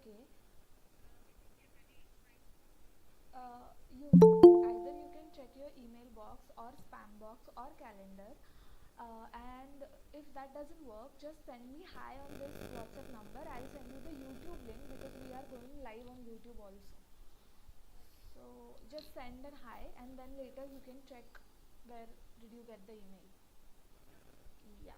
Okay. You can check your email box or spam box or calendar, and if that doesn't work, just send me hi on this WhatsApp number. I'll send you the YouTube link because we are going live on YouTube also. So just send an hi, and then later you can check where did you get the email. Yeah.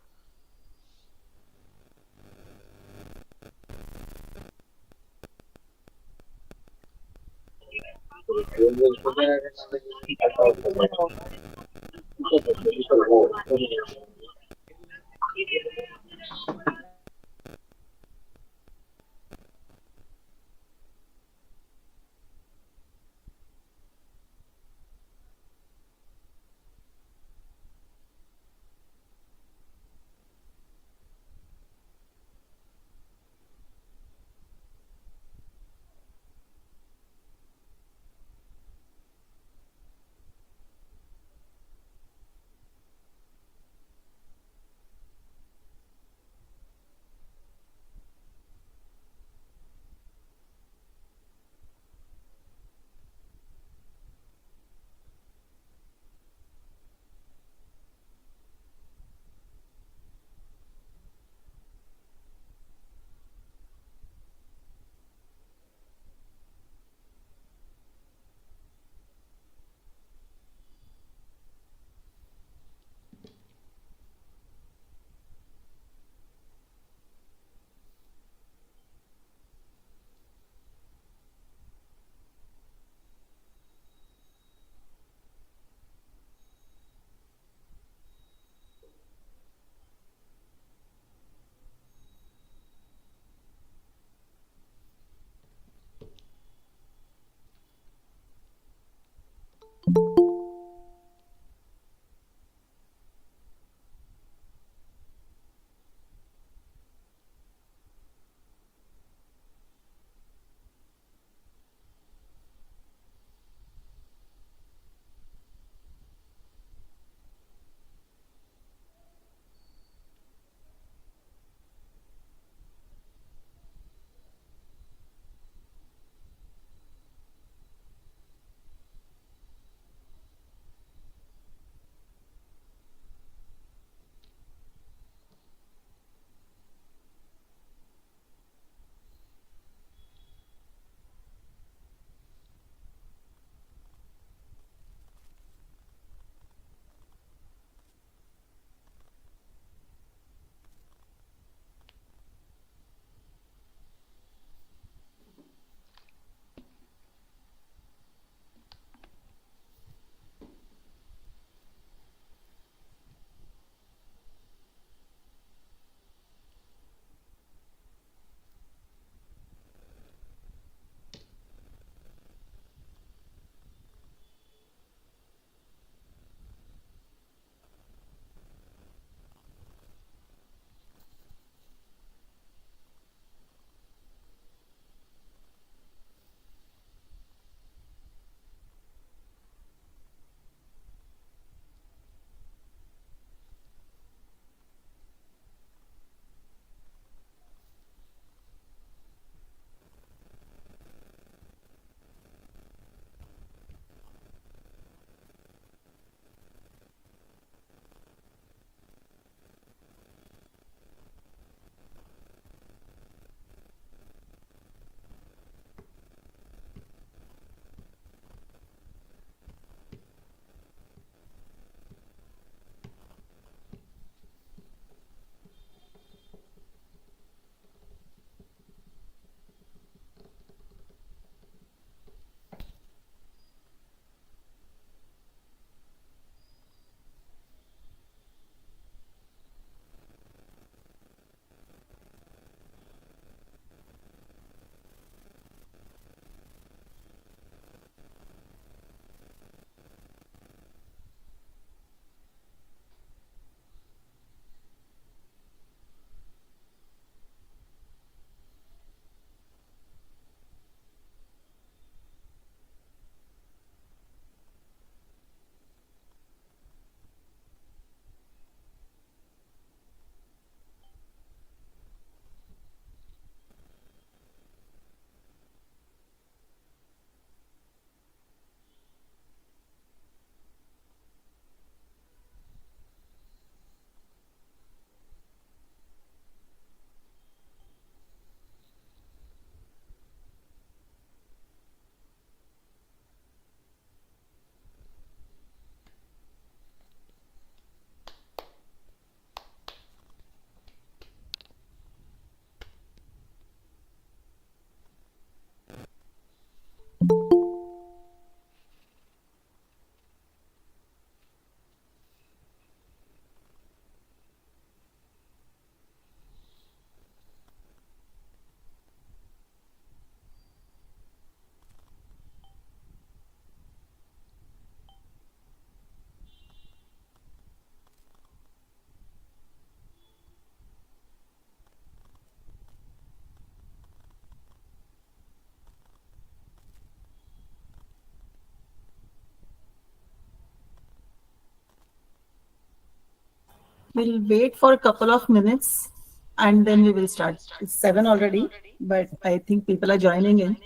We'll wait for a couple of minutes and then we will start. It's 7 already, but I think people are joining in.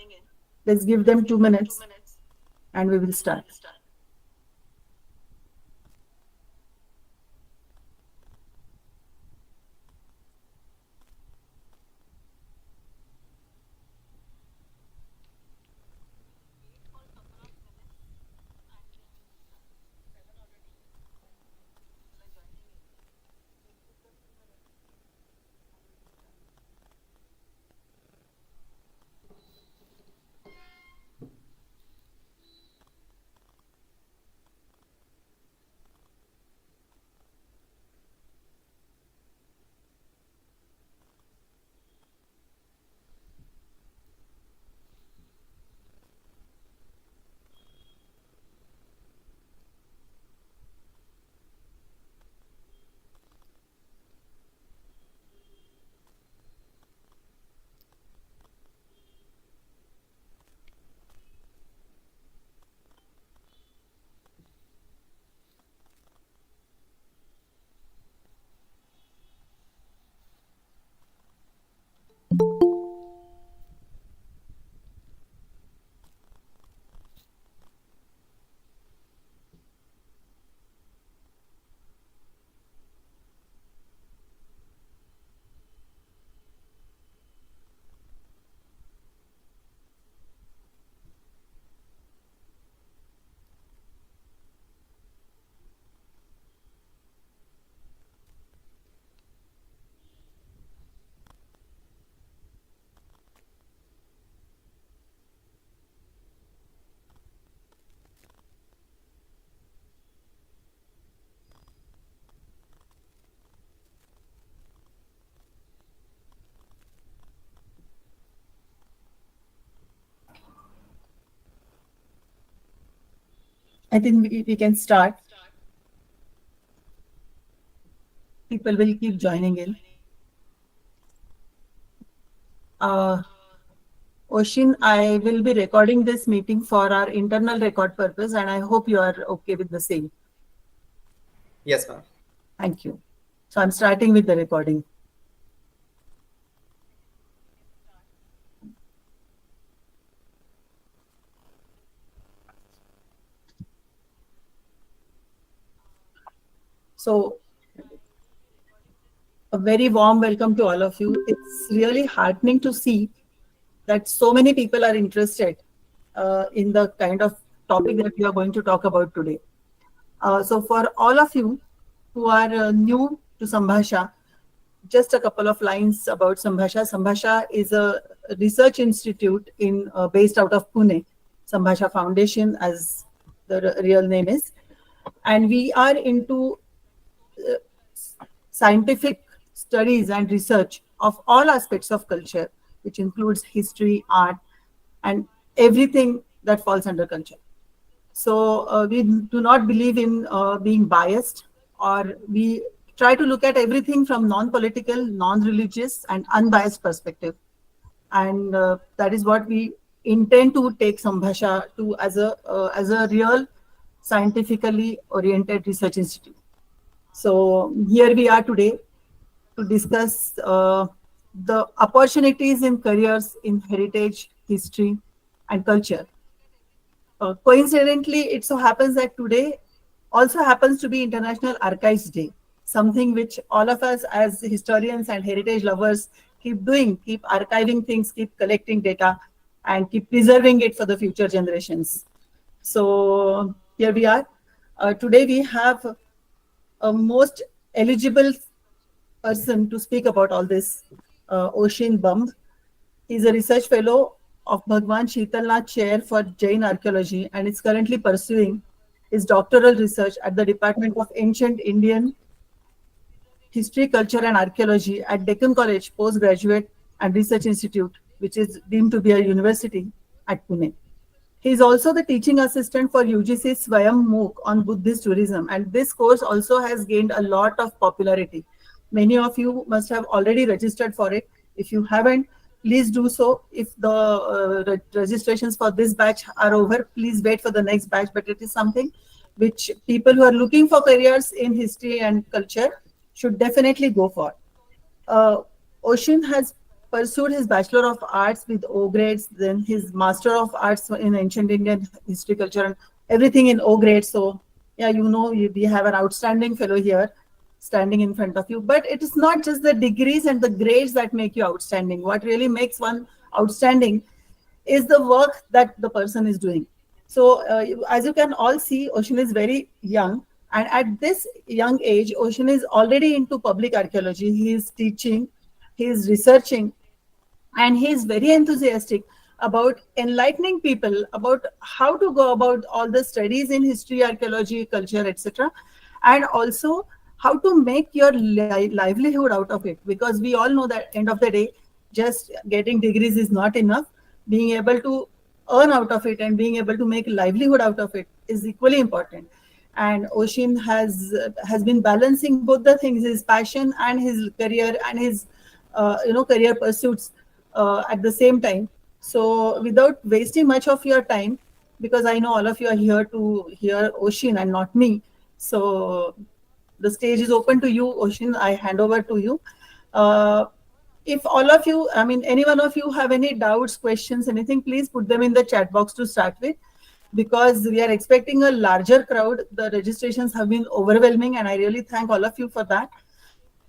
Let's give them 2 minutes and we will start. I think we can start. People will keep joining in. Uh, Oshin, I will be recording this meeting for our internal record purpose, and I hope you are okay with the same. Yes, ma'am. Thank you. So I'm starting with the recording. So a very warm welcome to all of you. It's really heartening to see that so many people are interested in the kind of topic that we are going to talk about today. So, for all of you who are new to Sambhasha, just a couple of lines about Sambhasha. Sambhasha is a research institute based out of Pune, Sambhasha Foundation, as the real name is, and we are into scientific studies and research of all aspects of culture, which includes history, art, and everything that falls under culture. So we do not believe in being biased, or we try to look at everything from non-political, non-religious, and unbiased perspective. And that is what we intend to take Sambhasha to as a real scientifically oriented research institute. So here we are today to discuss the opportunities in careers in heritage, history, and culture. Coincidentally, it so happens that today also happens to be International Archives Day, something which all of us as historians and heritage lovers keep doing, keep archiving things, keep collecting data, and keep preserving it for the future generations. So here we are. Today we have a most eligible person to speak about all this, Oshin Bamb. He is a research fellow of Bhagwan Sheetalnath Chair for Jain Archaeology and is currently pursuing his doctoral research at the Department of Ancient Indian History, Culture and Archaeology at Deccan College Postgraduate and Research Institute, which is deemed to be a university at Pune. He is also the teaching assistant for UGC Swayam MOOC on Buddhist tourism, and this course also has gained a lot of popularity. Many of you must have already registered for it. If you haven't, please do so. If the registrations for this batch are over, please wait for the next batch. But it is something which people who are looking for careers in history and culture should definitely go for. uh, Oshin has pursued his Bachelor of Arts with O grades, then his Master of Arts in Ancient Indian History, Culture, and everything in O grade. So, yeah, we have an outstanding fellow here standing in front of you. But it is not just the degrees and the grades that make you outstanding. What really makes one outstanding is the work that the person is doing. So, as you can all see, Oshin is very young. And at this young age, Oshin is already into public archaeology. He is teaching, he is researching, and he is very enthusiastic about enlightening people about how to go about all the studies in history, archaeology, culture, etc., and also how to make your livelihood out of it, because we all know that end of the day just getting degrees is not enough. Being able to earn out of it and being able to make livelihood out of it is equally important. And Oshin has been balancing both the things, his passion and his career and his career pursuits at the same time. So without wasting much of your time, because I know all of you are here to hear Oshin and not me, so the stage is open to you, Oshin. I hand over to you. uh, if all of you, I mean, any one of you have any doubts, questions, anything, please put them in the chat box to start with, because we are expecting a larger crowd. The registrations have been overwhelming, and I really thank all of you for that.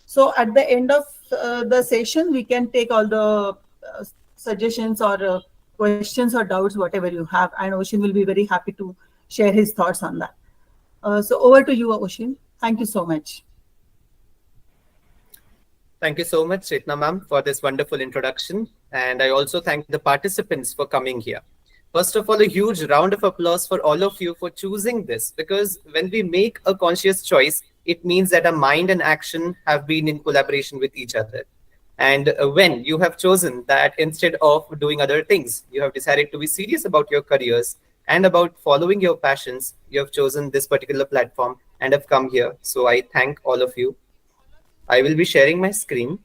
So at the end of the session, we can take all the suggestions or questions or doubts, whatever you have, and Oshin will be very happy to share his thoughts on that. So over to you, Oshin. Thank you so much. Thank you so much, Chetna ma'am, for this wonderful introduction. And I also thank the participants for coming here. First of all, a huge round of applause for all of you for choosing this, because when we make a conscious choice, it means that our mind and action have been in collaboration with each other. And when you have chosen that instead of doing other things, you have decided to be serious about your careers and about following your passions, you have chosen this particular platform and have come here. So I thank all of you. I will be sharing my screen.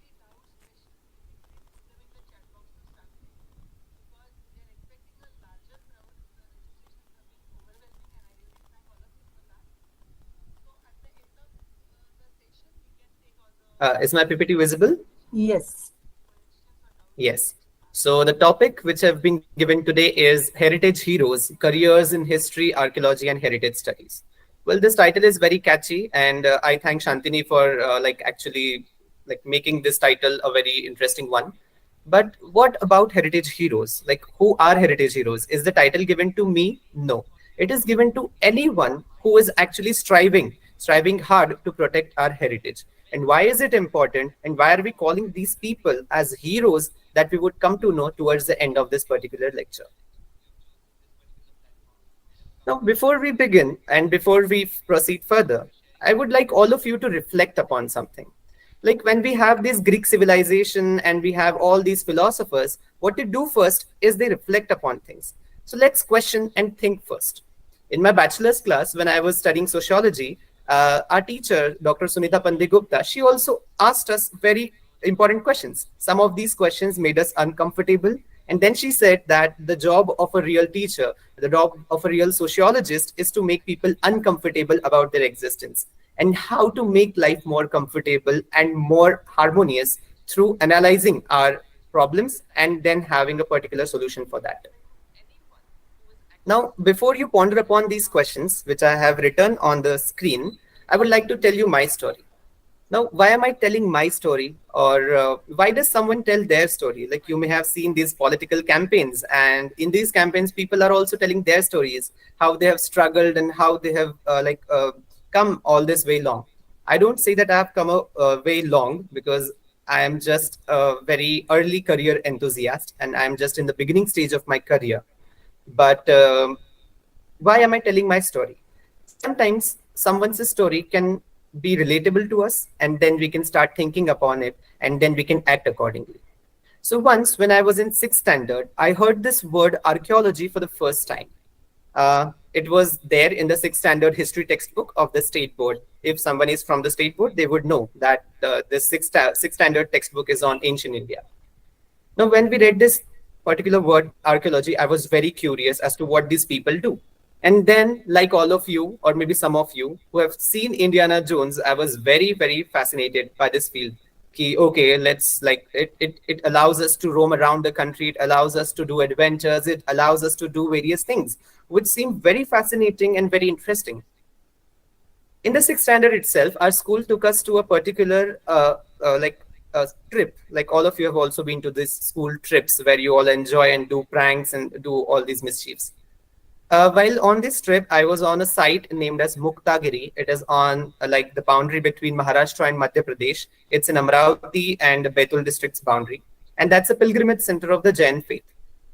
Is my PPT visible? Yes. Yes. So the topic which have been given today is Heritage Heroes, Careers in History, Archaeology and Heritage Studies. Well, this title is very catchy, and I thank Shantini for actually making this title a very interesting one. But what about heritage heroes? Like, who are heritage heroes? Is the title given to me? No. It is given to anyone who is actually striving hard to protect our heritage. And why is it important? And why are we calling these people as heroes, that we would come to know towards the end of this particular lecture? Now, before we begin and before we proceed further, I would like all of you to reflect upon something. Like, when we have this Greek civilization and we have all these philosophers, what they do first is they reflect upon things. So let's question and think first. In my bachelor's class, when I was studying sociology, our teacher, Dr. Sunita Pandigupta, she also asked us very important questions. Some of these questions made us uncomfortable. And then she said that the job of a real teacher, the job of a real sociologist, is to make people uncomfortable about their existence, and how to make life more comfortable and more harmonious through analyzing our problems and then having a particular solution for that. Now, before you ponder upon these questions, which I have written on the screen, I would like to tell you my story. Now, why am I telling my story, or why does someone tell their story? Like, you may have seen these political campaigns, and in these campaigns, people are also telling their stories, how they have struggled and how they have come all this way long. I don't say that I have come a way long, because I am just a very early career enthusiast and I am just in the beginning stage of my career. But why am I telling my story? Sometimes someone's story can be relatable to us, and then we can start thinking upon it, and then we can act accordingly. So once, when I was in 6th standard, I heard this word archaeology for the first time. It was there in the 6th standard history textbook of the state board. If someone is from the state board, they would know that the 6th standard textbook is on ancient India. Now, when we read this particular word archaeology, I was very curious as to what these people do. And then, like all of you, or maybe some of you who have seen Indiana Jones, I was very, very fascinated by this field. Okay, let's like it allows us to roam around the country, it allows us to do adventures, it allows us to do various things, which seem very fascinating and very interesting. In the sixth standard itself, our school took us to a particular like a trip. Like all of you have also been to these school trips where you all enjoy and do pranks and do all these mischiefs. While on this trip, I was on a site named as Muktagiri. It is on like the boundary between Maharashtra and Madhya Pradesh. It's in Amravati and Betul district's boundary. And that's a pilgrimage center of the Jain faith.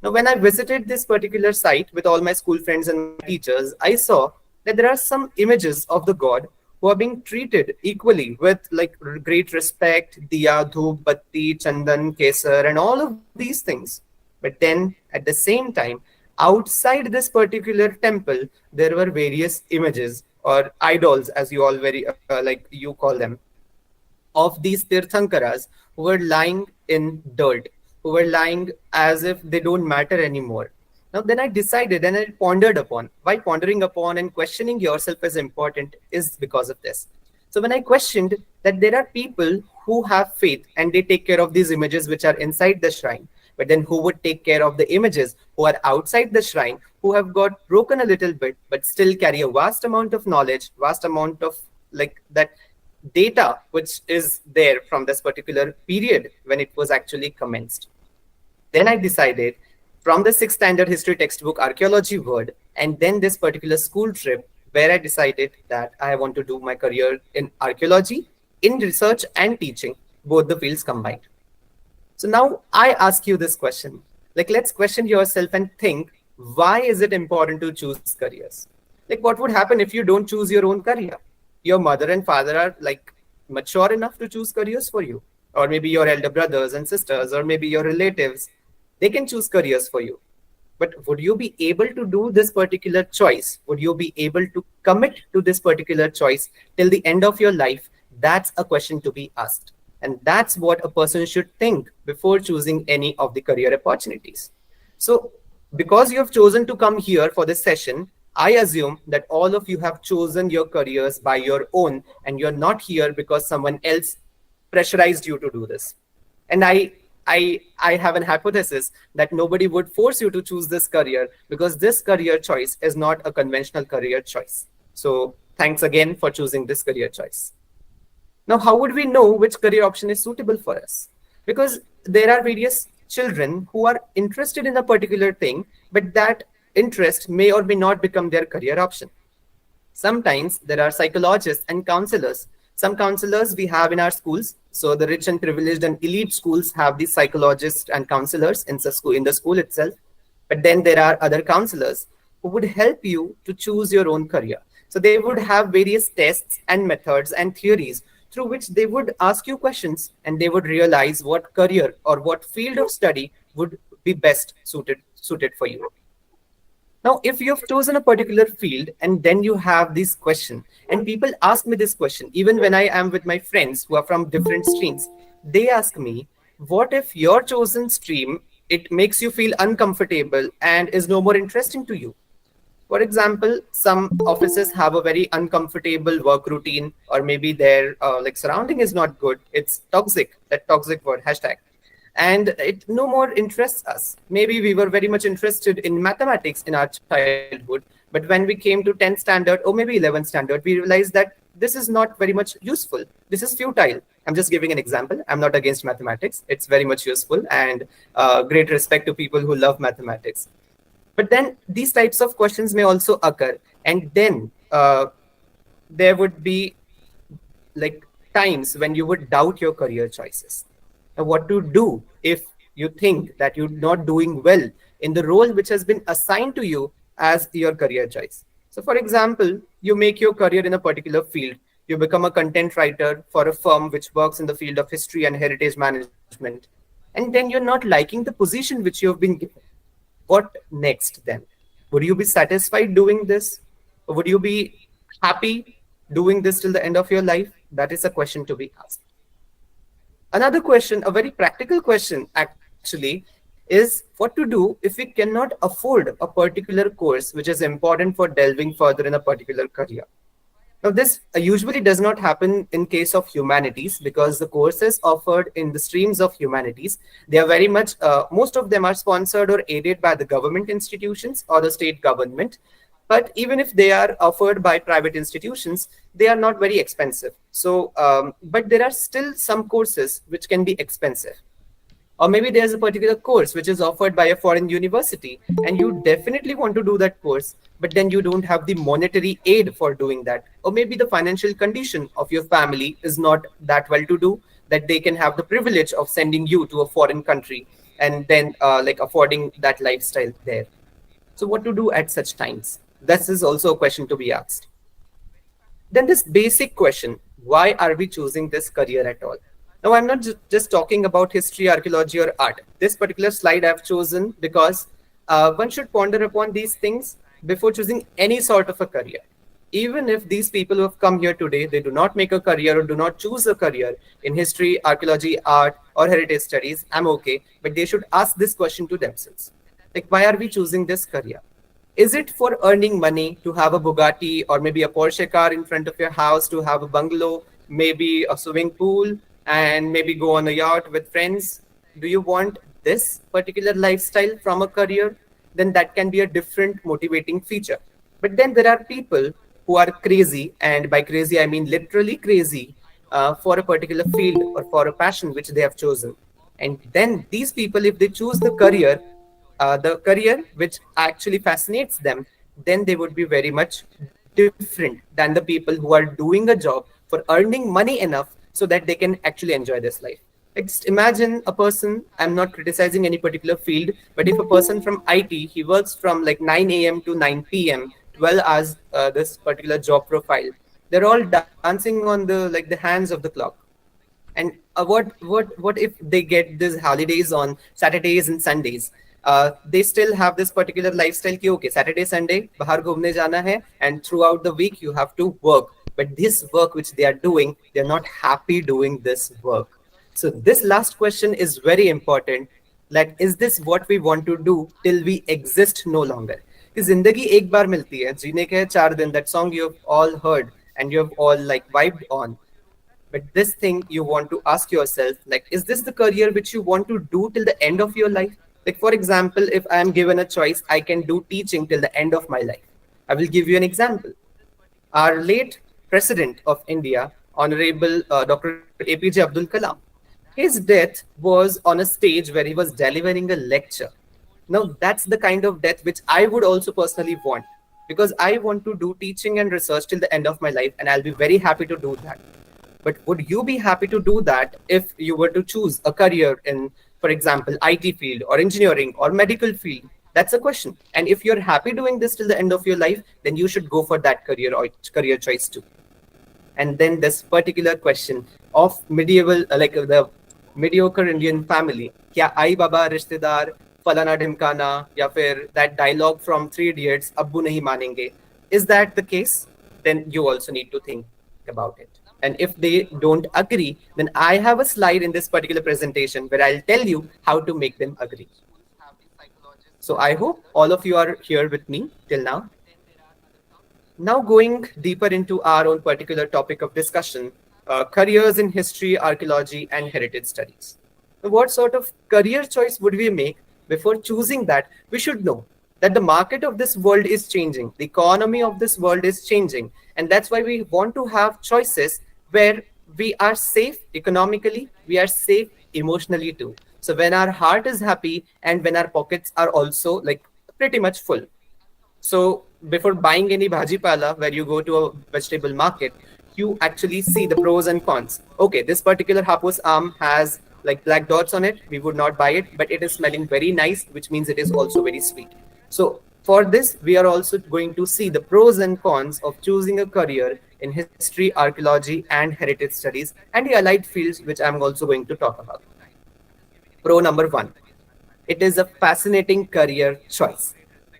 Now, when I visited this particular site with all my school friends and my teachers, I saw that there are some images of the god who are being treated equally with like great respect, diya, dhoop, batti, chandan, kesar, and all of these things. But then at the same time, outside this particular temple, there were various images or idols, as you all very like you call them, of these Tirthankaras who were lying in dirt, who were lying as if they don't matter anymore. Now, then I decided and I pondered upon why pondering upon and questioning yourself is important is because of this. So, when I questioned that there are people who have faith and they take care of these images which are inside the shrine, but then who would take care of the images who are outside the shrine, who have got broken a little bit, but still carry a vast amount of knowledge, vast amount of like that data which is there from this particular period when it was actually commenced. Then I decided from the sixth standard history textbook archaeology word and then this particular school trip where I decided that I want to do my career in archaeology, in research and teaching, both the fields combined. So now I ask you this question. Like, let's question yourself and think, why is it important to choose careers? Like, what would happen if you don't choose your own career? Your mother and father are like mature enough to choose careers for you, or maybe your elder brothers and sisters, or maybe your relatives, they can choose careers for you. But would you be able to do this particular choice? Would you be able to commit to this particular choice till the end of your life? That's a question to be asked. And that's what a person should think before choosing any of the career opportunities. So, because you have chosen to come here for this session, I assume that all of you have chosen your careers by your own, and you're not here because someone else pressurized you to do this. And I have an hypothesis that nobody would force you to choose this career because this career choice is not a conventional career choice. So thanks again for choosing this career choice. Now, how would we know which career option is suitable for us? Because there are various children who are interested in a particular thing, but that interest may or may not become their career option. Sometimes there are psychologists and counselors. Some counselors we have in our schools. So the rich and privileged and elite schools have these psychologists and counselors in the school itself. But then there are other counselors who would help you to choose your own career. So they would have various tests and methods and theories through which they would ask you questions and they would realize what career or what field of study would be best suited for you. Now, if you have chosen a particular field and then you have this question, and people ask me this question, even when I am with my friends who are from different streams, they ask me, what if your chosen stream, it makes you feel uncomfortable and is no more interesting to you? For example, some offices have a very uncomfortable work routine, or maybe their like surrounding is not good. It's toxic, that toxic word, hashtag. And it no more interests us. Maybe we were very much interested in mathematics in our childhood, but when we came to 10th standard or maybe 11th standard, we realized that this is not very much useful. This is futile. I'm just giving an example. I'm not against mathematics. It's very much useful, and great respect to people who love mathematics. But then these types of questions may also occur. And then there would be like times when you would doubt your career choices. Now, what to do if you think that you're not doing well in the role which has been assigned to you as your career choice. So, for example, you make your career in a particular field. You become a content writer for a firm which works in the field of history and heritage management. And then you're not liking the position which you have been given. What next then? Would you be satisfied doing this? Or would you be happy doing this till the end of your life? That is a question to be asked. Another question, a very practical question actually, is what to do if we cannot afford a particular course which is important for delving further in a particular career. Now, this usually does not happen in case of humanities because the courses offered in the streams of humanities, they are very much, most of them are sponsored or aided by the government institutions or the state government. But even if they are offered by private institutions, they are not very expensive. So, but there are still some courses which can be expensive. Or maybe there's a particular course which is offered by a foreign university, and you definitely want to do that course, but then you don't have the monetary aid for doing that. Or maybe the financial condition of your family is not that well to do that they can have the privilege of sending you to a foreign country and then like affording that lifestyle there. So, what to do at such times? This is also a question to be asked. Then this basic question, why are we choosing this career at all? Now, I'm not just talking about history, archaeology, or art. This particular slide I've chosen because one should ponder upon these things before choosing any sort of a career. Even if these people who have come here today, they do not make a career or do not choose a career in history, archaeology, art, or heritage studies, I'm okay. But they should ask this question to themselves. Like, why are we choosing this career? Is it for earning money to have a Bugatti or maybe a Porsche car in front of your house, to have a bungalow, maybe a swimming pool, and maybe go on a yacht with friends? Do you want this particular lifestyle from a career? Then that can be a different motivating feature. But then there are people who are crazy, and by crazy, I mean literally crazy for a particular field or for a passion which they have chosen. And then these people, if they choose the career which actually fascinates them, then they would be very much different than the people who are doing a job for earning money enough so that they can actually enjoy this life. Like, just imagine a person, I'm not criticizing any particular field, but if a person from IT, he works from like 9 a.m. to 9 p.m., 12 hours, this particular job profile, they're all dancing on the hands of the clock. And what if they get these holidays on Saturdays and Sundays? They still have this particular lifestyle ki okay, Saturday Sunday bahar ghumne jana hai, and throughout the week you have to work. But this work which they are doing, they're not happy doing this work. So this last question is very important. Like, is this what we want to do till we exist no longer? कि जिंदगी एक बार मिलती है, जीने के 4 दिन. That song you have all heard and you have all like vibed on. But this thing you want to ask yourself, like, is this the career which you want to do till the end of your life? Like, for example, if I am given a choice, I can do teaching till the end of my life. I will give you an example. Our late President of India, Honorable Dr. APJ Abdul Kalam, his death was on a stage where he was delivering a lecture. Now, that's the kind of death which I would also personally want, because I want to do teaching and research till the end of my life, and I'll be very happy to do that. But would you be happy to do that if you were to choose a career in, for example, IT field or engineering or medical field? That's a question. And if you're happy doing this till the end of your life, then you should go for that career or career choice too. And then this particular question of medieval, like the mediocre Indian family, kya ai baba rishtedar falana dhimkana, ya fir that dialogue from Three Idiots, abbu nahi manenge. Is that the case? Then you also need to think about it. And if they don't agree, then I have a slide in this particular presentation where I'll tell you how to make them agree. So I hope all of you are here with me till now. Now going deeper into our own particular topic of discussion, careers in history, archaeology, and heritage studies. What sort of career choice would we make? Before choosing that, we should know that the market of this world is changing. The economy of this world is changing. And that's why we want to have choices where we are safe economically, we are safe emotionally too. So when our heart is happy and when our pockets are also like pretty much full. So before buying any bhaji pala, where you go to a vegetable market, you actually see the pros and cons. Okay, this particular hapus arm has like black dots on it. We would not buy it, but it is smelling very nice, which means it is also very sweet. So for this, we are also going to see the pros and cons of choosing a career in history, archaeology, and heritage studies, and the allied fields, which I'm also going to talk about. Pro number 1, it is a fascinating career choice.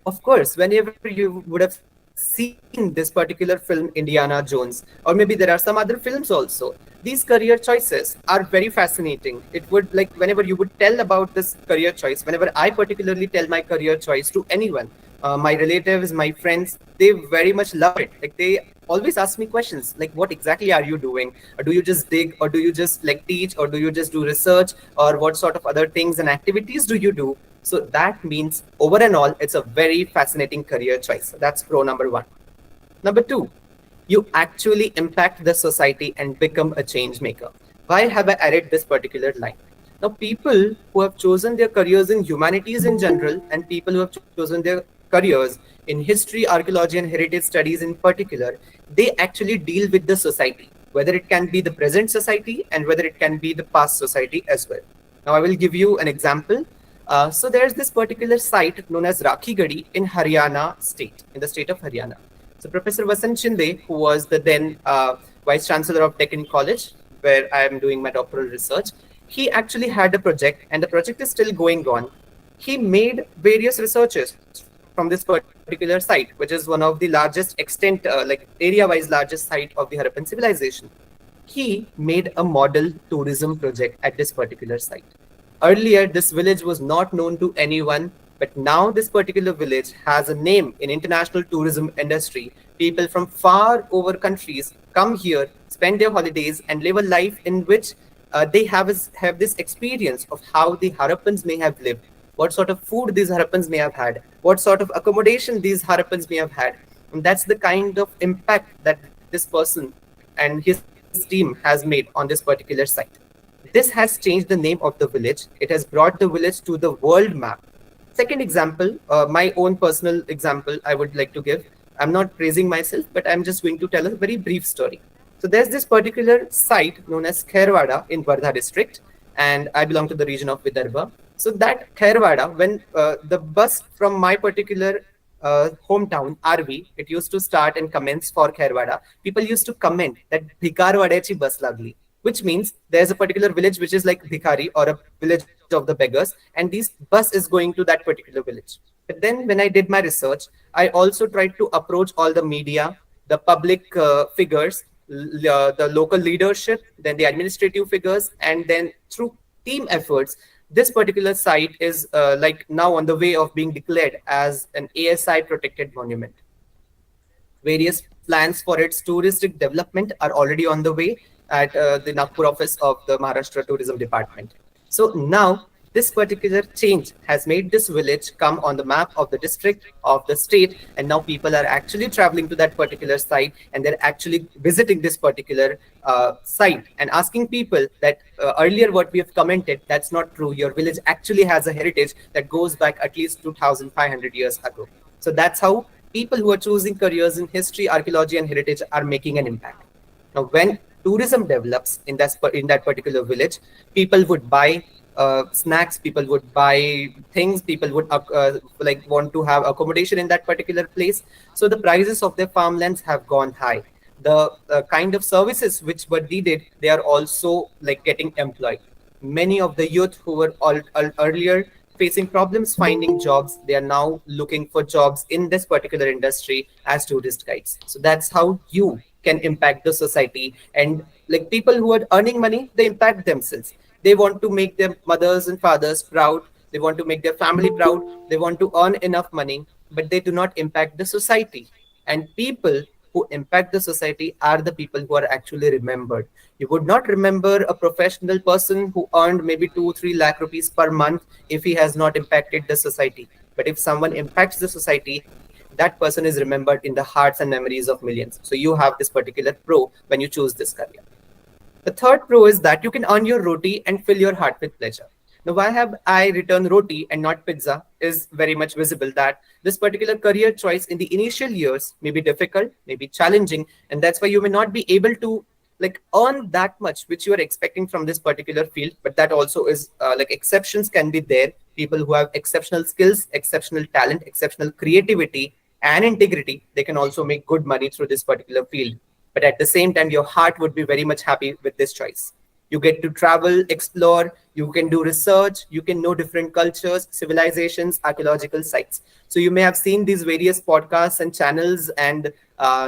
Of course, whenever you would have seen seen this particular film, Indiana Jones, or maybe there are some other films also. These career choices are very fascinating. It would, like, whenever you would tell about this career choice, whenever I particularly tell my career choice to anyone, my relatives, my friends, they very much love it. Like, they always ask me questions like, what exactly are you doing? Or do you just dig, or do you just like teach, or do you just do research, or what sort of other things and activities do you do? So that means over and all, it's a very fascinating career choice. That's pro number one. Number two, you actually impact the society and become a change maker. Why have I added this particular line? Now, people who have chosen their careers in humanities in general, and people who have chosen their careers in history, archaeology, and heritage studies in particular, they actually deal with the society, whether it can be the present society and whether it can be the past society as well. Now, I will give you an example. So there's this particular site known as Rakhigadi in Haryana state, in the state of Haryana. So Professor Vasant Shinde, who was the then Vice Chancellor of Deccan College, where I am doing my doctoral research, he actually had a project, and the project is still going on. He made various researches from this particular site, which is one of the largest extent, like area-wise largest site of the Harappan civilization. He made a model tourism project at this particular site. Earlier, this village was not known to anyone, but now this particular village has a name in international tourism industry. People from far over countries come here, spend their holidays, and live a life in which they have this experience of how the Harappans may have lived, what sort of food these Harappans may have had, what sort of accommodation these Harappans may have had. And that's the kind of impact that this person and his team has made on this particular site. This has changed the name of the village. It has brought the village to the world map. Second example, my own personal example I would like to give. I'm not praising myself, but I'm just going to tell a very brief story. So there's this particular site known as Khairwada in Wardha district, and I belong to the region of Vidarbha. So that Khairwada, when the bus from my particular hometown, RV, it used to start and commence for Khairwada, people used to comment that Bhikarwadachi bus lagli, which means there's a particular village which is like Bhikari, or a village of the beggars, and this bus is going to that particular village. But then when I did my research, I also tried to approach all the media, the public figures, the local leadership, then the administrative figures, and then through team efforts, this particular site is like now on the way of being declared as an ASI protected monument. Various plans for its touristic development are already on the way at the Nagpur office of the Maharashtra Tourism Department. So now this particular change has made this village come on the map of the district, of the state, and now people are actually traveling to that particular site, and they're actually visiting this particular site and asking people that earlier what we have commented, that's not true. Your village actually has a heritage that goes back at least 2,500 years ago. So that's how people who are choosing careers in history, archaeology, and heritage are making an impact. Now, when tourism develops in that particular village, people would buy snacks, people would buy things, people would like want to have accommodation in that particular place. So the prices of their farmlands have gone high. The kind of services which were needed, they are also like getting employed. Many of the youth who were earlier facing problems finding jobs, they are now looking for jobs in this particular industry as tourist guides. So that's how you can impact the society. And like people who are earning money, they impact themselves. They want to make their mothers and fathers proud. They want to make their family proud. They want to earn enough money, but they do not impact the society. And people who impact the society are the people who are actually remembered. You would not remember a professional person who earned maybe 2-3 lakh rupees per month if he has not impacted the society. But if someone impacts the society, that person is remembered in the hearts and memories of millions. So you have this particular pro when you choose this career. The third pro is that you can earn your roti and fill your heart with pleasure. Now, why have I written roti and not pizza is very much visible that this particular career choice in the initial years may be difficult, may be challenging, and that's why you may not be able to like earn that much which you are expecting from this particular field. But that also is like exceptions can be there. People who have exceptional skills, exceptional talent, exceptional creativity, and integrity, they can also make good money through this particular field. But at the same time, your heart would be very much happy with this choice. You get to travel, explore, You can do research, you can know different cultures, civilizations, archaeological sites. So you may have seen these various podcasts and channels and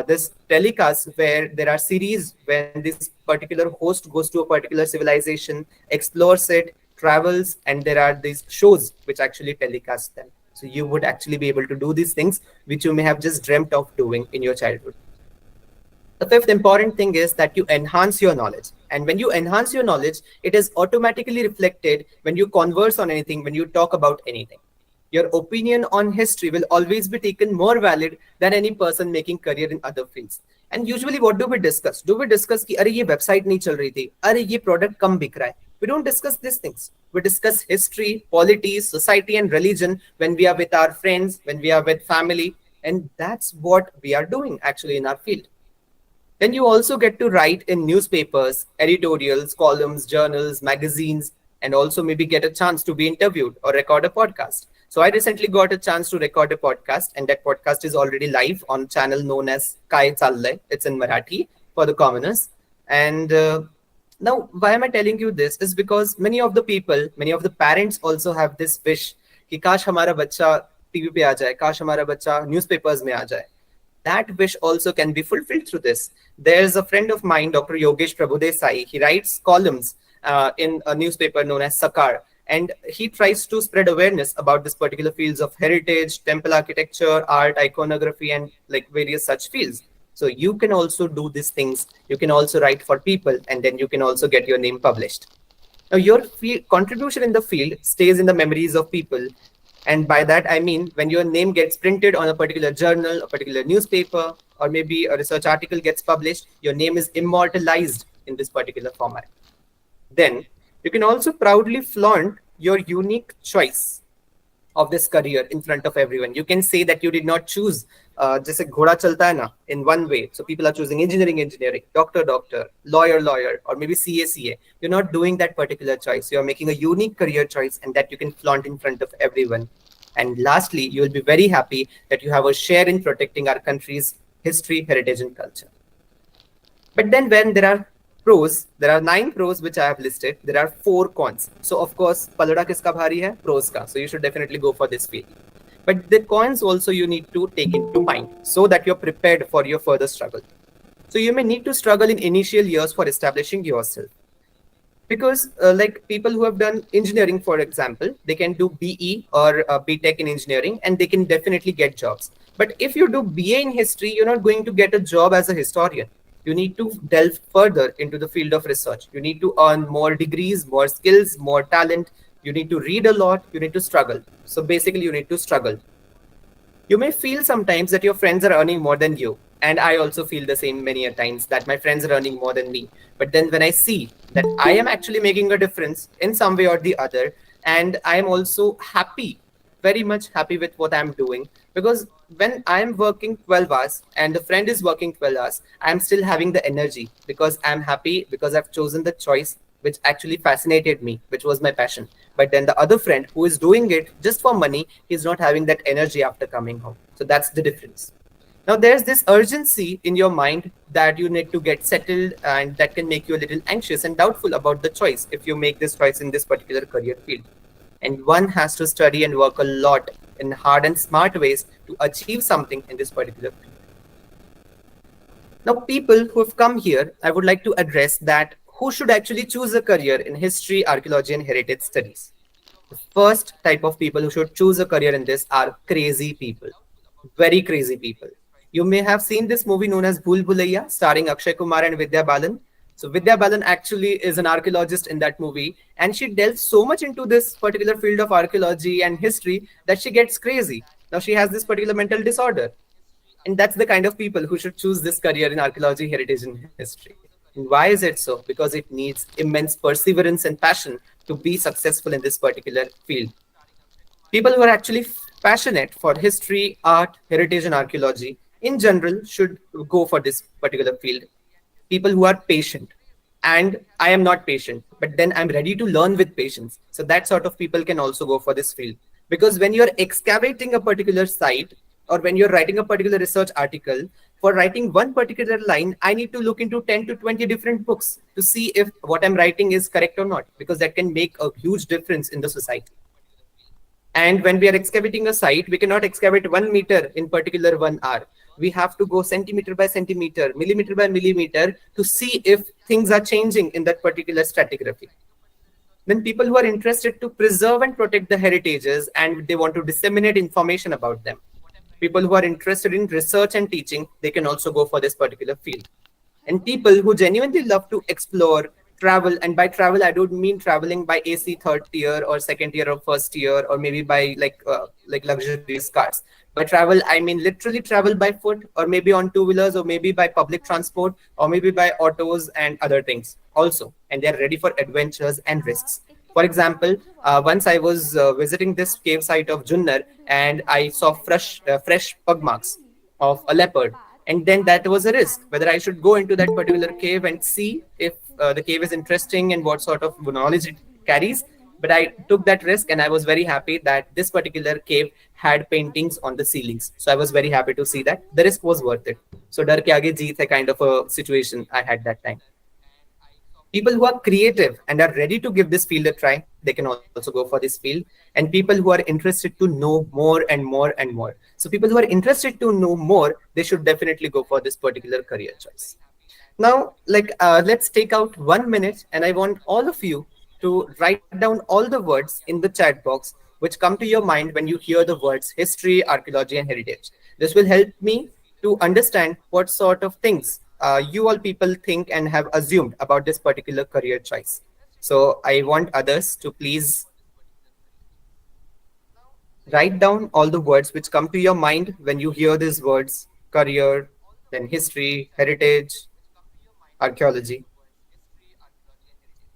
this telecast where there are series when this particular host goes to a particular civilization, explores it, travels, and there are these shows which actually telecast them. So you would actually be able to do these things which you may have just dreamt of doing in your childhood. The fifth important thing is that you enhance your knowledge. And when you enhance your knowledge, it is automatically reflected when you converse on anything, when you talk about anything. Your opinion on history will always be taken more valid than any person making career in other fields. And usually what do we discuss? Do we discuss कि अरे ये website नहीं चल रही थी, अरे ये product कम बिक रहा है? We don't discuss these things. We discuss history, politics, society, and religion when we are with our friends, when we are with family, and that's what we are doing actually in our field. Then you also get to write in newspapers, editorials, columns, journals, magazines, and also maybe get a chance to be interviewed or record a podcast. So I recently got a chance to record a podcast, and that podcast is already live on a channel known as Kai Challe. It's in Marathi for the commoners. And now, why am I telling you this? Is because many of the people, many of the parents also have this wish कि काश हमारा बच्चा TV पे आ जाए, काश हमारा बच्चा newspapers में आ जाए. That wish also can be fulfilled through this. There's a friend of mine, Dr. Yogesh Prabhudesai. He writes columns in a newspaper known as Sakar, and he tries to spread awareness about this particular fields of heritage, temple architecture, art, iconography, and like various such fields. So you can also do these things. You can also write for people, and then you can also get your name published. Now, your contribution in the field stays in the memories of people. And by that, I mean when your name gets printed on a particular journal, a particular newspaper, or maybe a research article gets published, your name is immortalized in this particular format. Then you can also proudly flaunt your unique choice of this career in front of everyone. You can say that you did not choose जैसे घोड़ा चलता है ना in one way. So people are choosing engineering, doctor, lawyer, or maybe CA. You're not doing that particular choice. You're making a unique career choice, and that you can flaunt in front of everyone. And lastly, you will be very happy that you have a share in protecting our country's history, heritage, and culture. But then when there are pros, there are 9 pros which I have listed. There are 4 cons. So of course, palada kiska bhari hai? Pros ka. So you should definitely go for this field. But the cons also you need to take into mind so that you're prepared for your further struggle. So you may need to struggle in initial years for establishing yourself. Because like people who have done engineering, for example, they can do BE or BTech in engineering, and they can definitely get jobs. But if you do BA in history, you're not going to get a job as a historian. You need to delve further into the field of research. You need to earn more degrees, more skills, more talent. You need to read a lot. You need to struggle. So basically, you need to struggle. You may feel sometimes that your friends are earning more than you. And I also feel the same many a times that my friends are earning more than me. But then when I see that I am actually making a difference in some way or the other, and I am also happy, very much happy with what I'm doing, because when I'm working 12 hours and the friend is working 12 hours, I'm still having the energy because I'm happy because I've chosen the choice which actually fascinated me, which was my passion. But then the other friend who is doing it just for money, he's not having that energy after coming home. So that's the difference. Now, there's this urgency in your mind that you need to get settled, and that can make you a little anxious and doubtful about the choice if you make this choice in this particular career field. And one has to study and work a lot in hard and smart ways to achieve something in this particular field. Now, people who have come here, I would like to address that who should actually choose a career in history, archaeology, and heritage studies. The first type of people who should choose a career in this are crazy people, very crazy people. You may have seen this movie known as Bhool Bhulaiya, starring Akshay Kumar and Vidya Balan. So Vidya Balan actually is an archaeologist in that movie, and she delves so much into this particular field of archaeology and history that she gets crazy. Now she has this particular mental disorder. And that's the kind of people who should choose this career in archaeology, heritage, and history. And why is it so? Because it needs immense perseverance and passion to be successful in this particular field. People who are actually passionate for history, art, heritage, and archaeology in general should go for this particular field. People who are patient. And I am not patient, but then I'm ready to learn with patience. So that sort of people can also go for this field. Because when you're excavating a particular site, or when you're writing a particular research article, For writing one particular line, I need to look into 10 to 20 different books to see if what I'm writing is correct or not, because that can make a huge difference in the society. And when we are excavating a site, we cannot excavate 1 meter in particular 1 hour. We have to go centimeter by centimeter, millimeter by millimeter to see if things are changing in that particular stratigraphy. Then people who are interested to preserve and protect the heritages and they want to disseminate information about them. People who are interested in research and teaching, they can also go for this particular field. And people who genuinely love to explore, travel, and by travel I don't mean traveling by AC third tier or second tier or first tier or maybe by like luxurious cars. By travel I mean literally travel by foot or maybe on two-wheelers or maybe by public transport or maybe by autos and other things also, and they're ready for adventures and risks. For example, once I was visiting this cave site of Junnar and I saw fresh pug marks of a leopard. And then that was a risk whether I should go into that particular cave and see if the cave is interesting and what sort of knowledge it carries. But I took that risk and I was very happy that this particular cave had paintings on the ceilings. So I was very happy to see that the risk was worth it. So dar ke aage jeet hai kind of a situation I had that time. People who are creative and are ready to give this field a try, they can also go for this field. And people who are interested to know more and more and more. So people who are interested to know more, they should definitely go for this particular career choice. Now, let's take out 1 minute and I want all of you to write down all the words in the chat box which come to your mind when you hear the words history, archaeology, and heritage. This will help me to understand what sort of things you all people think and have assumed about this particular career choice. So I want others to please write down all the words which come to your mind when you hear these words: career, then history, heritage, archaeology.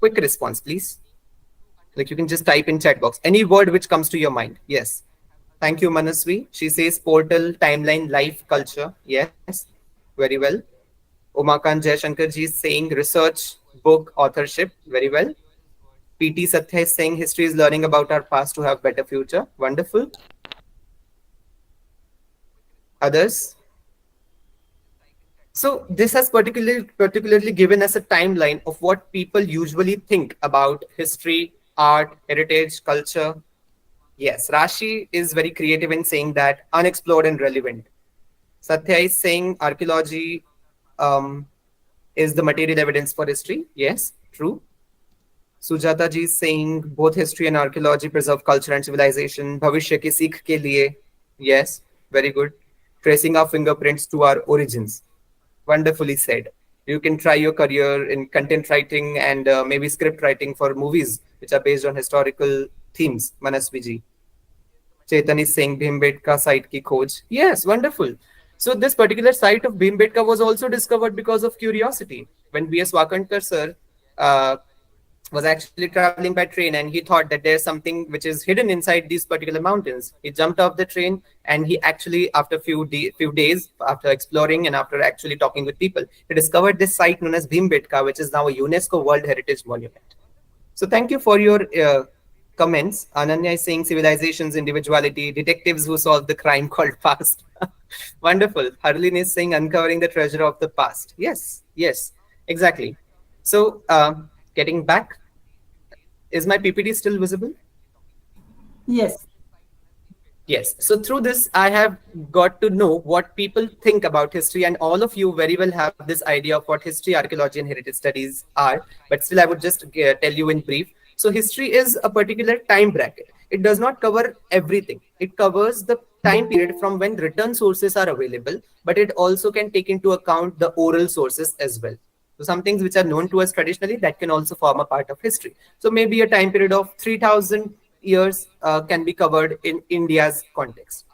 Quick response, please. Like you can just type in chat box any word which comes to your mind. Yes. Thank you, Manasvi. She says portal, timeline, life, culture. Yes. Very well. Umakant Jayashankar ji is saying research, book, authorship. Very well. PT Satya is saying history is learning about our past to have better future. Wonderful. Others? So this has particularly given us a timeline of what people usually think about history, art, heritage, culture. Yes, Rashi is very creative in saying that unexplored and relevant. Satya is saying archaeology is the material evidence for history. Yes, true. Sujata ji is saying both history and archaeology preserve culture and civilization. Bhavishya ki seekh ke liye. Yes, very good. Tracing our fingerprints to our origins. Wonderfully said. You can try your career in content writing and maybe script writing for movies which are based on historical themes. Manasvi ji. Chetan is saying Bhimbetka site ki khoj. Yes, wonderful. So this particular site of Bhimbetka was also discovered because of curiosity. When B.S. Wakankar sir was actually traveling by train and he thought that there's something which is hidden inside these particular mountains. He jumped off the train and he actually, after few days, after exploring and after actually talking with people, he discovered this site known as Bhimbetka, which is now a UNESCO World Heritage Monument. So thank you for your comments. Ananya is saying civilizations, individuality, detectives who solve the crime called past. Wonderful. Harleen is saying uncovering the treasure of the past. Yes, exactly. So getting back, is my PPT still visible? Yes. Yes. So through this, I have got to know what people think about history, and all of you very well have this idea of what history, archaeology, and heritage studies are. But still, I would just tell you in brief. So history is a particular time bracket. It does not cover everything. It covers the time period from when written sources are available, but it also can take into account the oral sources as well. So some things which are known to us traditionally that can also form a part of history. So maybe a time period of 3,000 years can be covered in India's context.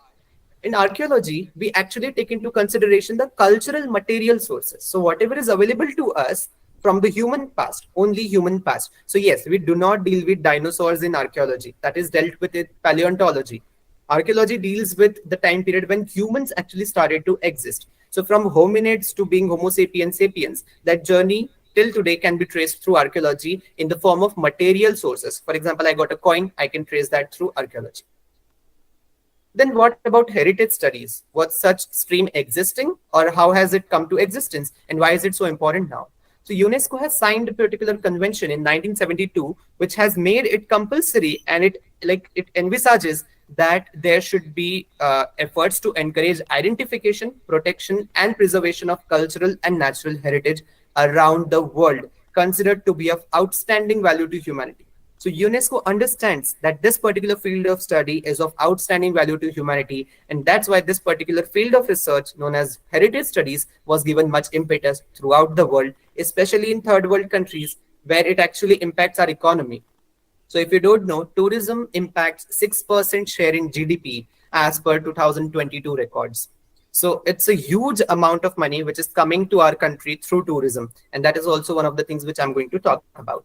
In archaeology, we actually take into consideration the cultural material sources. So whatever is available to us from the human past, only human past. So yes, we do not deal with dinosaurs in archaeology. That is dealt with in paleontology. Archaeology deals with the time period when humans actually started to exist. So from hominids to being Homo sapiens sapiens, that journey till today can be traced through archaeology in the form of material sources. For example, I got a coin, I can trace that through archaeology. Then what about heritage studies? Was such stream existing, or how has it come to existence, and why is it so important now? So UNESCO has signed a particular convention in 1972, which has made it compulsory, and it envisages that there should be efforts to encourage identification, protection, and preservation of cultural and natural heritage around the world, considered to be of outstanding value to humanity. So UNESCO understands that this particular field of study is of outstanding value to humanity, and that's why this particular field of research, known as heritage studies, was given much impetus throughout the world, especially in third world countries where it actually impacts our economy. So if you don't know, tourism impacts 6% share in GDP as per 2022 records. So it's a huge amount of money which is coming to our country through tourism, and that is also one of the things which I'm going to talk about.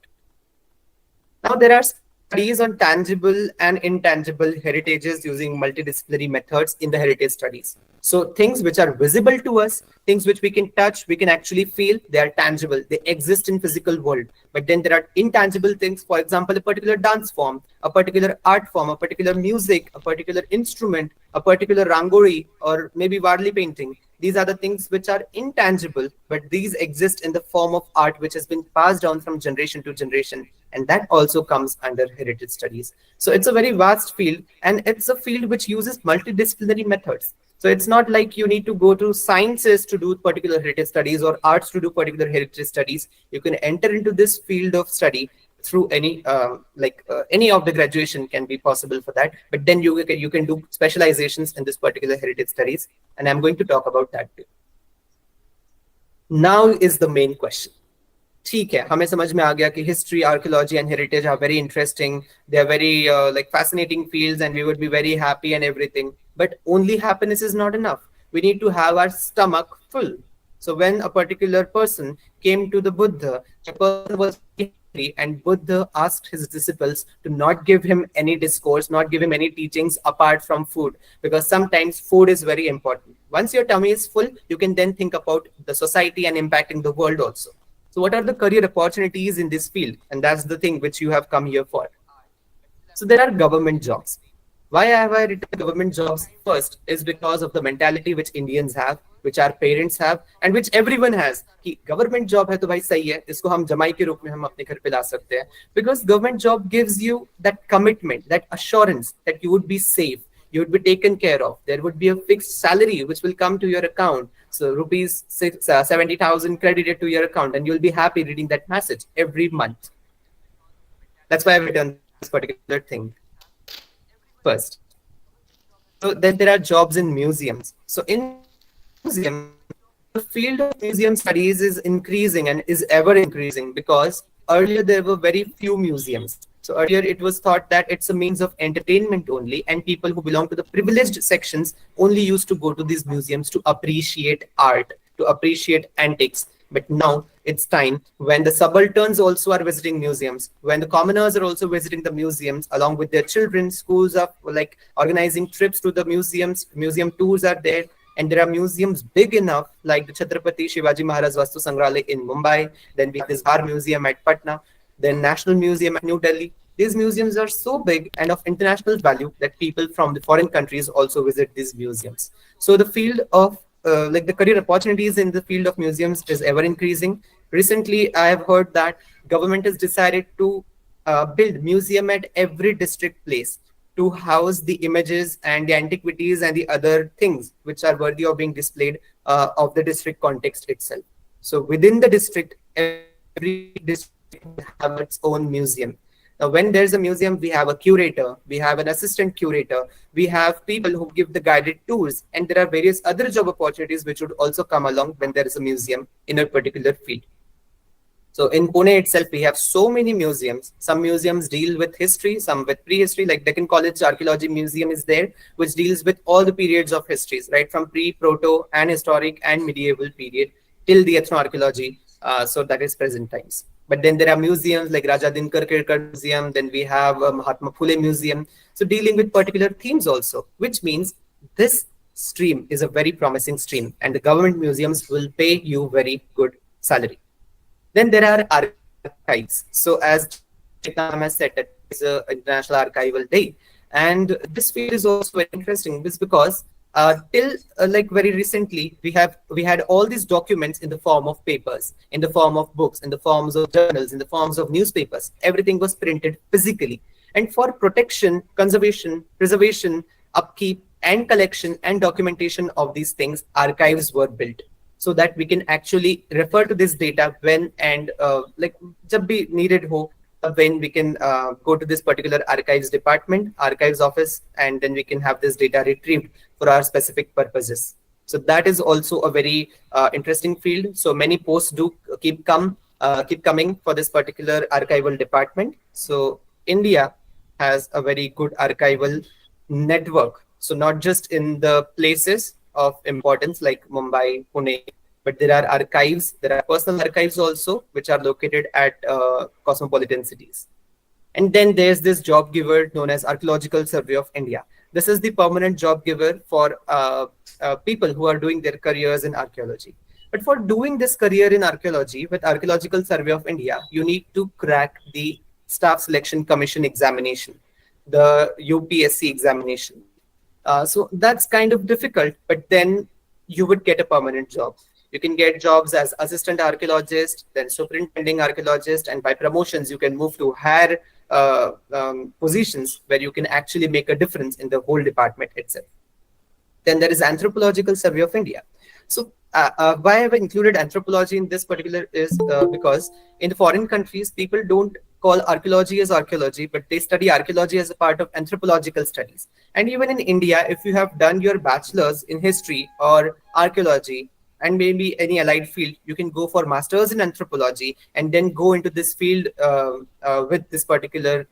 Now, there are studies on tangible and intangible heritages using multidisciplinary methods in the heritage studies. So things which are visible to us, things which we can touch, we can actually feel, they are tangible, they exist in physical world. But then there are intangible things, for example, a particular dance form, a particular art form, a particular music, a particular instrument, a particular rangoli, or maybe Warli painting. These are the things which are intangible, but these exist in the form of art which has been passed down from generation to generation. And that also comes under heritage studies. So it's a very vast field, and it's a field which uses multidisciplinary methods. So it's not like you need to go to sciences to do particular heritage studies or arts to do particular heritage studies. You can enter into this field of study through any of the graduation can be possible for that. But then you can do specializations in this particular heritage studies, and I'm going to talk about that too. Now is the main question. ठीक है, हमें समझ में आ गया कि history, archaeology and heritage are very interesting. They are very fascinating fields, and we would be very happy and everything. But only happiness is not enough. We need to have our stomach full. So when a particular person came to the Buddha, the person was very hungry, and Buddha asked his disciples to not give him any discourse, not give him any teachings apart from food, because sometimes food is very important. Once your tummy is full, you can then think about the society and impacting the world also. So what are the career opportunities in this field? And that's the thing which you have come here for. So there are government jobs. Why have I written government jobs first is because of the mentality which Indians have, which our parents have, and which everyone has. कि government job है तो भाई सही है, इसको हम जमाई के रूप में हम अपने घर पे ला सकते हैं. Because government job gives you that commitment, that assurance that you would be safe, you would be taken care of. There would be a fixed salary which will come to your account. So rupees 70,000 credited to your account, and you'll be happy reading that message every month. That's why I've written this particular thing first. So then there are jobs in museums. So in museum, the field of museum studies is increasing and is ever increasing, because earlier there were very few museums. So earlier it was thought that it's a means of entertainment only, and people who belong to the privileged sections only used to go to these museums to appreciate art, to appreciate antiques. But now it's time when the subalterns also are visiting museums, when the commoners are also visiting the museums along with their children. Schools are like organizing trips to the museums, museum tours are there. And there are museums big enough, like the Chhatrapati Shivaji Maharaj Vastu Sangrahalaya in Mumbai. Then we have this Bhar Museum at Patna, then National Museum at New Delhi. These museums are so big and of international value that people from the foreign countries also visit these museums. So the field of the career opportunities in the field of museums is ever increasing. Recently, I have heard that government has decided to build museum at every district place to house the images and the antiquities and the other things which are worthy of being displayed of the district context itself. So within the district, every district will have its own museum. Now, when there's a museum, we have a curator, we have an assistant curator, we have people who give the guided tours, and there are various other job opportunities which would also come along when there is a museum in a particular field. So in Pune itself, we have so many museums. Some museums deal with history, some with prehistory, like Deccan College Archaeology Museum is there, which deals with all the periods of histories, right from pre-proto and historic and medieval period till the ethnoarchaeology. So that is present times. But then there are museums like Raja Dinkar Kirkar Museum, then we have Mahatma Phule Museum. So dealing with particular themes also, which means this stream is a very promising stream, and the government museums will pay you very good salary. Then there are archives. So as Chaitanya has said, that it's an International Archival Day. And this field is also very interesting, is because till like very recently we had all these documents in the form of papers, in the form of books, in the forms of journals, in the forms of newspapers. Everything was printed physically, and for protection, conservation, preservation, upkeep, and collection and documentation of these things, archives were built, so that we can actually refer to this data when and like jab bhi needed ho, when we can go to this particular archives department, archives office, and then we can have this data retrieved for our specific purposes. So that is also a very interesting field. So many posts do keep coming for this particular archival department. So India has a very good archival network. So not just in the places of importance like Mumbai, Pune, but there are archives, there are personal archives also, which are located at cosmopolitan cities. And then there's this job giver known as Archaeological Survey of India. This is the permanent job giver for people who are doing their careers in archaeology. But for doing this career in archaeology with Archaeological Survey of India, you need to crack the Staff Selection Commission examination, the UPSC examination. So that's kind of difficult, but then you would get a permanent job. You can get jobs as assistant archaeologist, then superintending archaeologist, and by promotions, you can move to higher positions where you can actually make a difference in the whole department itself. Then there is Anthropological Survey of India. So why I've included anthropology in this particular is because in the foreign countries, people don't call archaeology as archaeology, but they study archaeology as a part of anthropological studies. And even in India, if you have done your bachelor's in history or archaeology, and maybe any allied field, you can go for masters in anthropology and then go into this field with this particular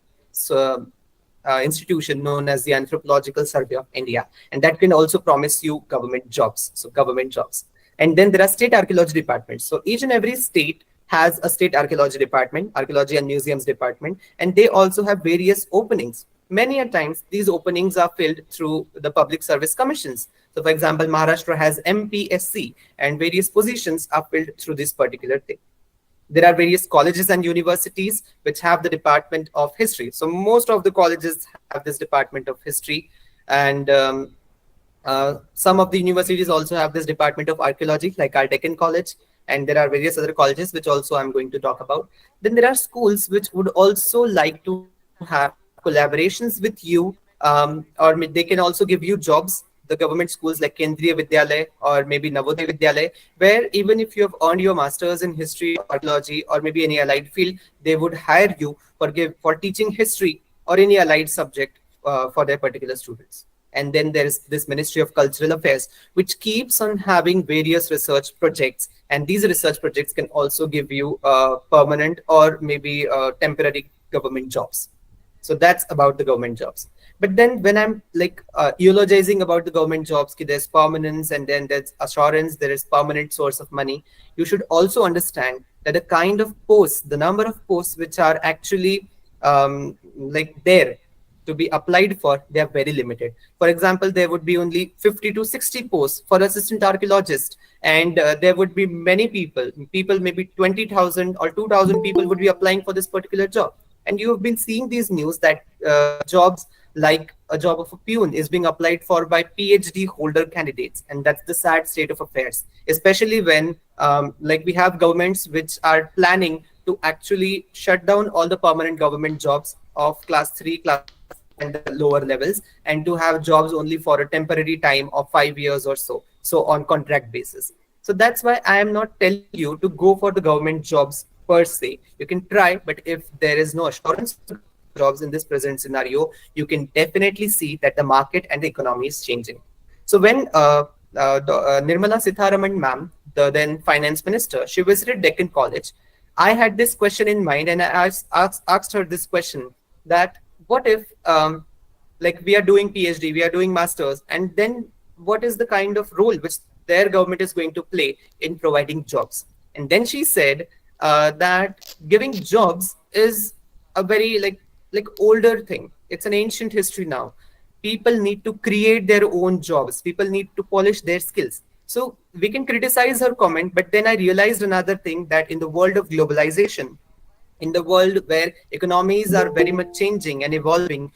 institution known as the Anthropological Survey of India. And that can also promise you government jobs. So government jobs. And then there are state archaeology departments. So each and every state has a state archaeology department, archaeology and museums department, and they also have various openings. Many a times, these openings are filled through the public service commissions. So for example, Maharashtra has MPSC, and various positions are filled through this particular thing. There are various colleges and universities which have the Department of History. So most of the colleges have this Department of History, and some of the universities also have this Department of Archaeology, like our Deccan College, and there are various other colleges which also I'm going to talk about. Then there are schools which would also like to have collaborations with you, or they can also give you jobs. The government schools like Kendriya Vidyalaya or maybe Navodaya Vidyalaya, where even if you have earned your masters in history, archaeology, or maybe any allied field, they would hire you for teaching history or any allied subject for their particular students. And then there is this Ministry of Cultural Affairs, which keeps on having various research projects. And these research projects can also give you permanent or maybe temporary government jobs. So that's about the government jobs. But then when I'm like eulogizing about the government jobs, there's permanence and then there's assurance, there is permanent source of money. You should also understand that the kind of posts, the number of posts which are actually like there to be applied for, they are very limited. For example, there would be only 50 to 60 posts for assistant archaeologist, and there would be many people maybe 20,000 or 2,000 people would be applying for this particular job. And you have been seeing these news that jobs like a job of a peon is being applied for by PhD holder candidates. And that's the sad state of affairs, especially when like we have governments which are planning to actually shut down all the permanent government jobs of class 3, class 4 and the lower levels, and to have jobs only for a temporary time of 5 years or so on contract basis. So that's why I am not telling you to go for the government jobs per se. You can try, but if there is no assurance of jobs in this present scenario, you can definitely see that the market and the economy is changing. So when Nirmala Sitharaman ma'am, the then finance minister, she visited Deccan College, I had this question in mind, and I asked her this question, that what if like we are doing PhD, we are doing masters, and then what is the kind of role which their government is going to play in providing jobs? And then she said that giving jobs is a very like older thing. It's an ancient history now. People need to create their own jobs. People need to polish their skills. So we can criticize her comment, but then I realized another thing, that in the world of globalization, in the world where economies are very much changing and evolving,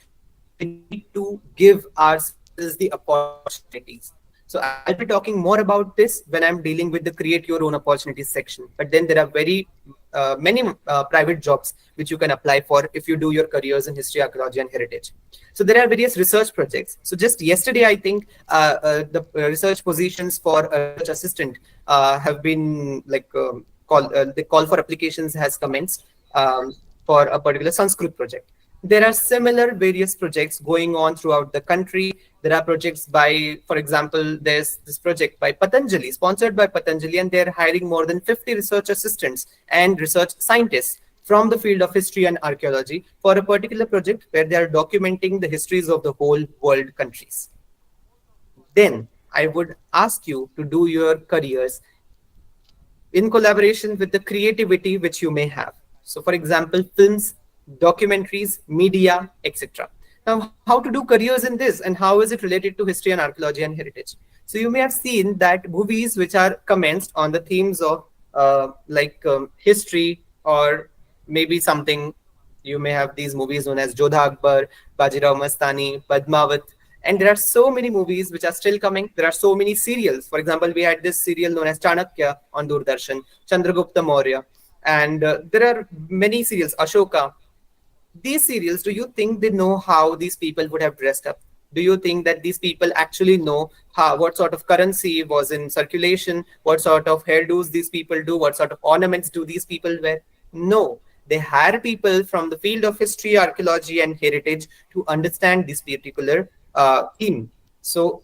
we need to give ourselves the opportunities. So I'll be talking more about this when I'm dealing with the create your own opportunities section. But then there are very many private jobs which you can apply for if you do your careers in history, archaeology, and heritage. So there are various research projects. So just yesterday, I think the research positions for a research assistant have been like the call for applications has commenced for a particular Sanskrit project. There are similar various projects going on throughout the country. There are projects by, for example, there's this project by Patanjali, sponsored by Patanjali, and they're hiring more than 50 research assistants and research scientists from the field of history and archaeology for a particular project where they are documenting the histories of the whole world countries. Then I would ask you to do your careers in collaboration with the creativity which you may have. So, for example, films, documentaries, media, etc. Now, how to do careers in this and how is it related to history and archaeology and heritage? So, you may have seen that movies which are commenced on the themes of history or maybe something. You may have these movies known as Jodha Akbar, Bajirao Mastani, Padmavat, and there are so many movies which are still coming. There are so many serials. For example, we had this serial known as Chanakya on Doordarshan, Chandragupta Maurya, and there are many serials, Ashoka. These serials, do you think they know how these people would have dressed up? Do you think that these people actually know what sort of currency was in circulation, what sort of hairdos these people do, what sort of ornaments do these people wear? No, they hire people from the field of history, archaeology, and heritage to understand this particular theme. So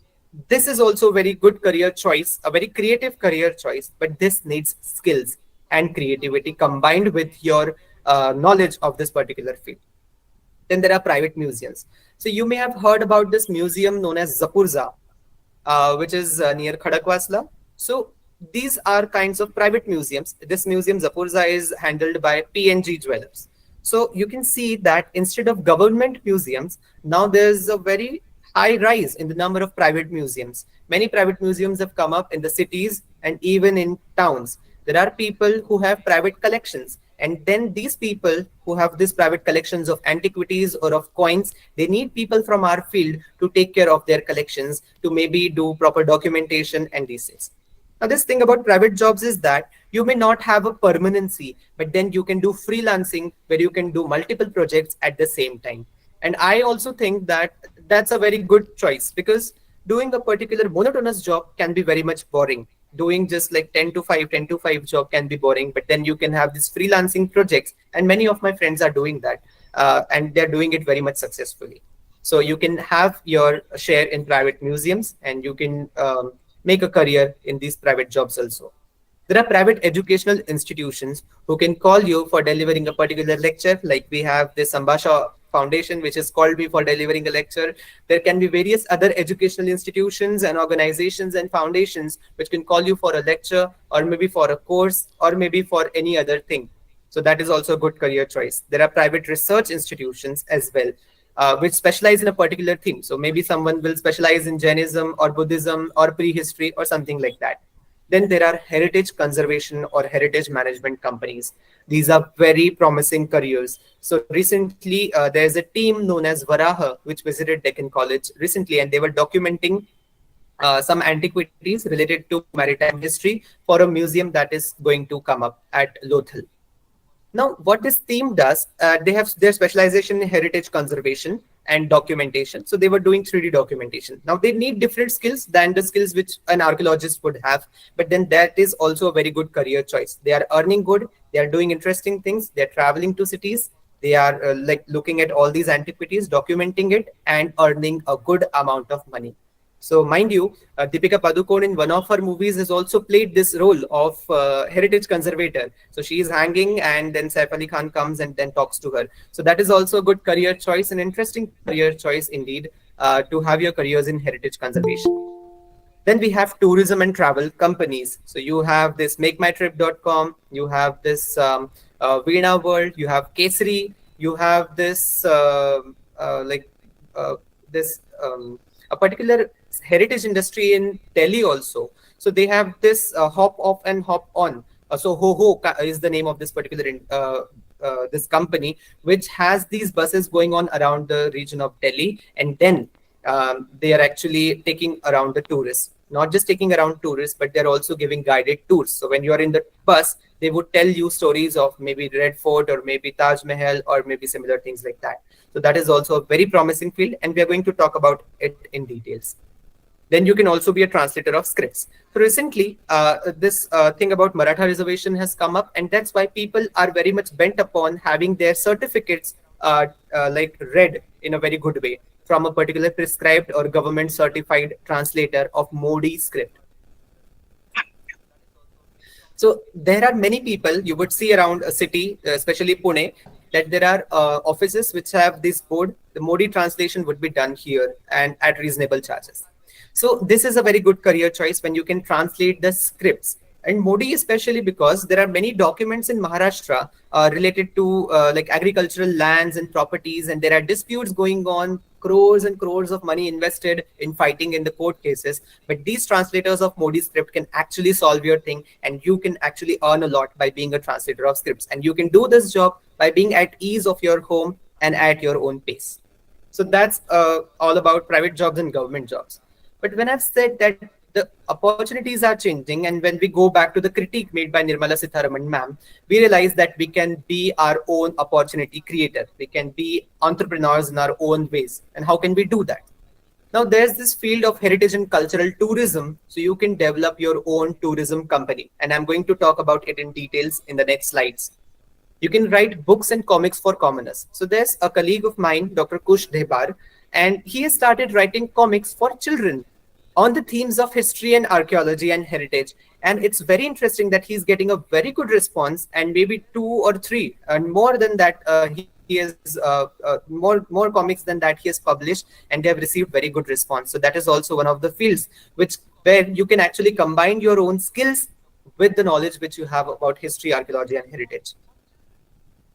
this is also a very good career choice, a very creative career choice, but this needs skills and creativity combined with your knowledge of this particular field. Then there are private museums. So you may have heard about this museum known as Zapurza, which is near Khadakwasla. So these are kinds of private museums. This museum, Zapurza, is handled by PNG Jewelers. So you can see that instead of government museums, now there's a very high rise in the number of private museums. Many private museums have come up in the cities and even in towns. There are people who have private collections, and then these people who have these private collections of antiquities or of coins, they need people from our field to take care of their collections, to maybe do proper documentation and these things. Now, this thing about private jobs is that you may not have a permanency, but then you can do freelancing where you can do multiple projects at the same time. And I also think that that's a very good choice, because doing a particular monotonous job can be very much boring. Doing just like 10 to 5, 10 to 5 job can be boring, but then you can have these freelancing projects. And many of my friends are doing that, and they're doing it very much successfully. So you can have your share in private museums, and you can make a career in these private jobs also. There are private educational institutions who can call you for delivering a particular lecture. Like we have this Ambasha Foundation, which is called me for delivering a lecture. There can be various other educational institutions and organizations and foundations which can call you for a lecture, or maybe for a course, or maybe for any other thing. So that is also a good career choice. There are private research institutions as well, which specialize in a particular theme. So maybe someone will specialize in Jainism or Buddhism or prehistory or something like that. Then there are heritage conservation or heritage management companies. These are very promising careers. So recently, there's a team known as Varaha, which visited Deccan College recently, and they were documenting some antiquities related to maritime history for a museum that is going to come up at Lothal. Now, what this team does, they have their specialization in heritage conservation and documentation. So they were doing 3D documentation. Now they need different skills than the skills which an archaeologist would have, but then that is also a very good career choice. They are earning good, they are doing interesting things, they're traveling to cities, they are like looking at all these antiquities, documenting it, and earning a good amount of money. So mind you, Deepika Padukone in one of her movies has also played this role of heritage conservator. So she is hanging, and then Saif Ali Khan comes and then talks to her. So that is also a good career choice, an interesting career choice indeed, to have your careers in heritage conservation. Then we have tourism and travel companies. So you have this MakeMyTrip.com, you have this Veena World, you have Kesari, you have this a particular heritage industry in Delhi also. So they have this hop off and hop on. So Ho Ho is the name of this particular this company which has these buses going on around the region of Delhi, and then they are actually taking around the tourists. Not just taking around tourists, but they're also giving guided tours. So when you are in the bus, they would tell you stories of maybe Red Fort or maybe Taj Mahal or maybe similar things like that. So that is also a very promising field, and we are going to talk about it in details. Then you can also be a translator of scripts. So recently, this thing about Maratha reservation has come up, and that's why people are very much bent upon having their certificates like read in a very good way from a particular prescribed or government certified translator of Modi script. So there are many people you would see around a city, especially Pune, that there are offices which have this board. The Modi translation would be done here and at reasonable charges. So this is a very good career choice when you can translate the scripts. And Modi especially because there are many documents in Maharashtra related to like agricultural lands and properties, and there are disputes going on, crores and crores of money invested in fighting in the court cases. But these translators of Modi script can actually solve your thing, and you can actually earn a lot by being a translator of scripts. And you can do this job by being at ease of your home and at your own pace. So that's all about private jobs and government jobs. But when I've said that the opportunities are changing, and when we go back to the critique made by Nirmala Sitharaman ma'am, we realize that we can be our own opportunity creator. We can be entrepreneurs in our own ways. And how can we do that? Now, there's this field of heritage and cultural tourism. So you can develop your own tourism company. And I'm going to talk about it in details in the next slides. You can write books and comics for commoners. So there's a colleague of mine, Dr. Kush Dhebar, and he has started writing comics for children on the themes of history and archaeology and heritage. And it's very interesting that he's getting a very good response, and maybe 2 or 3 and more than that he has more comics than that he has published, and they have received very good response. So that is also one of the fields where you can actually combine your own skills with the knowledge which you have about history, archaeology and heritage.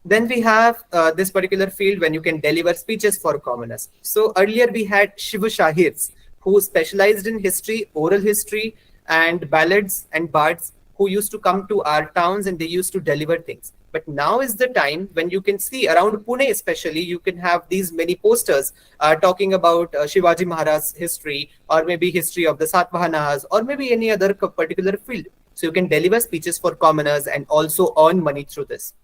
Then we have this particular field when you can deliver speeches for commoners. So earlier we had Shiv Shahirs, who specialized in history, oral history, and ballads and bards, who used to come to our towns and they used to deliver things. But now is the time when you can see around Pune especially, you can have these many posters talking about Shivaji Maharaj's history, or maybe history of the Satvahanas, or maybe any other particular field. So you can deliver speeches for commoners and also earn money through this.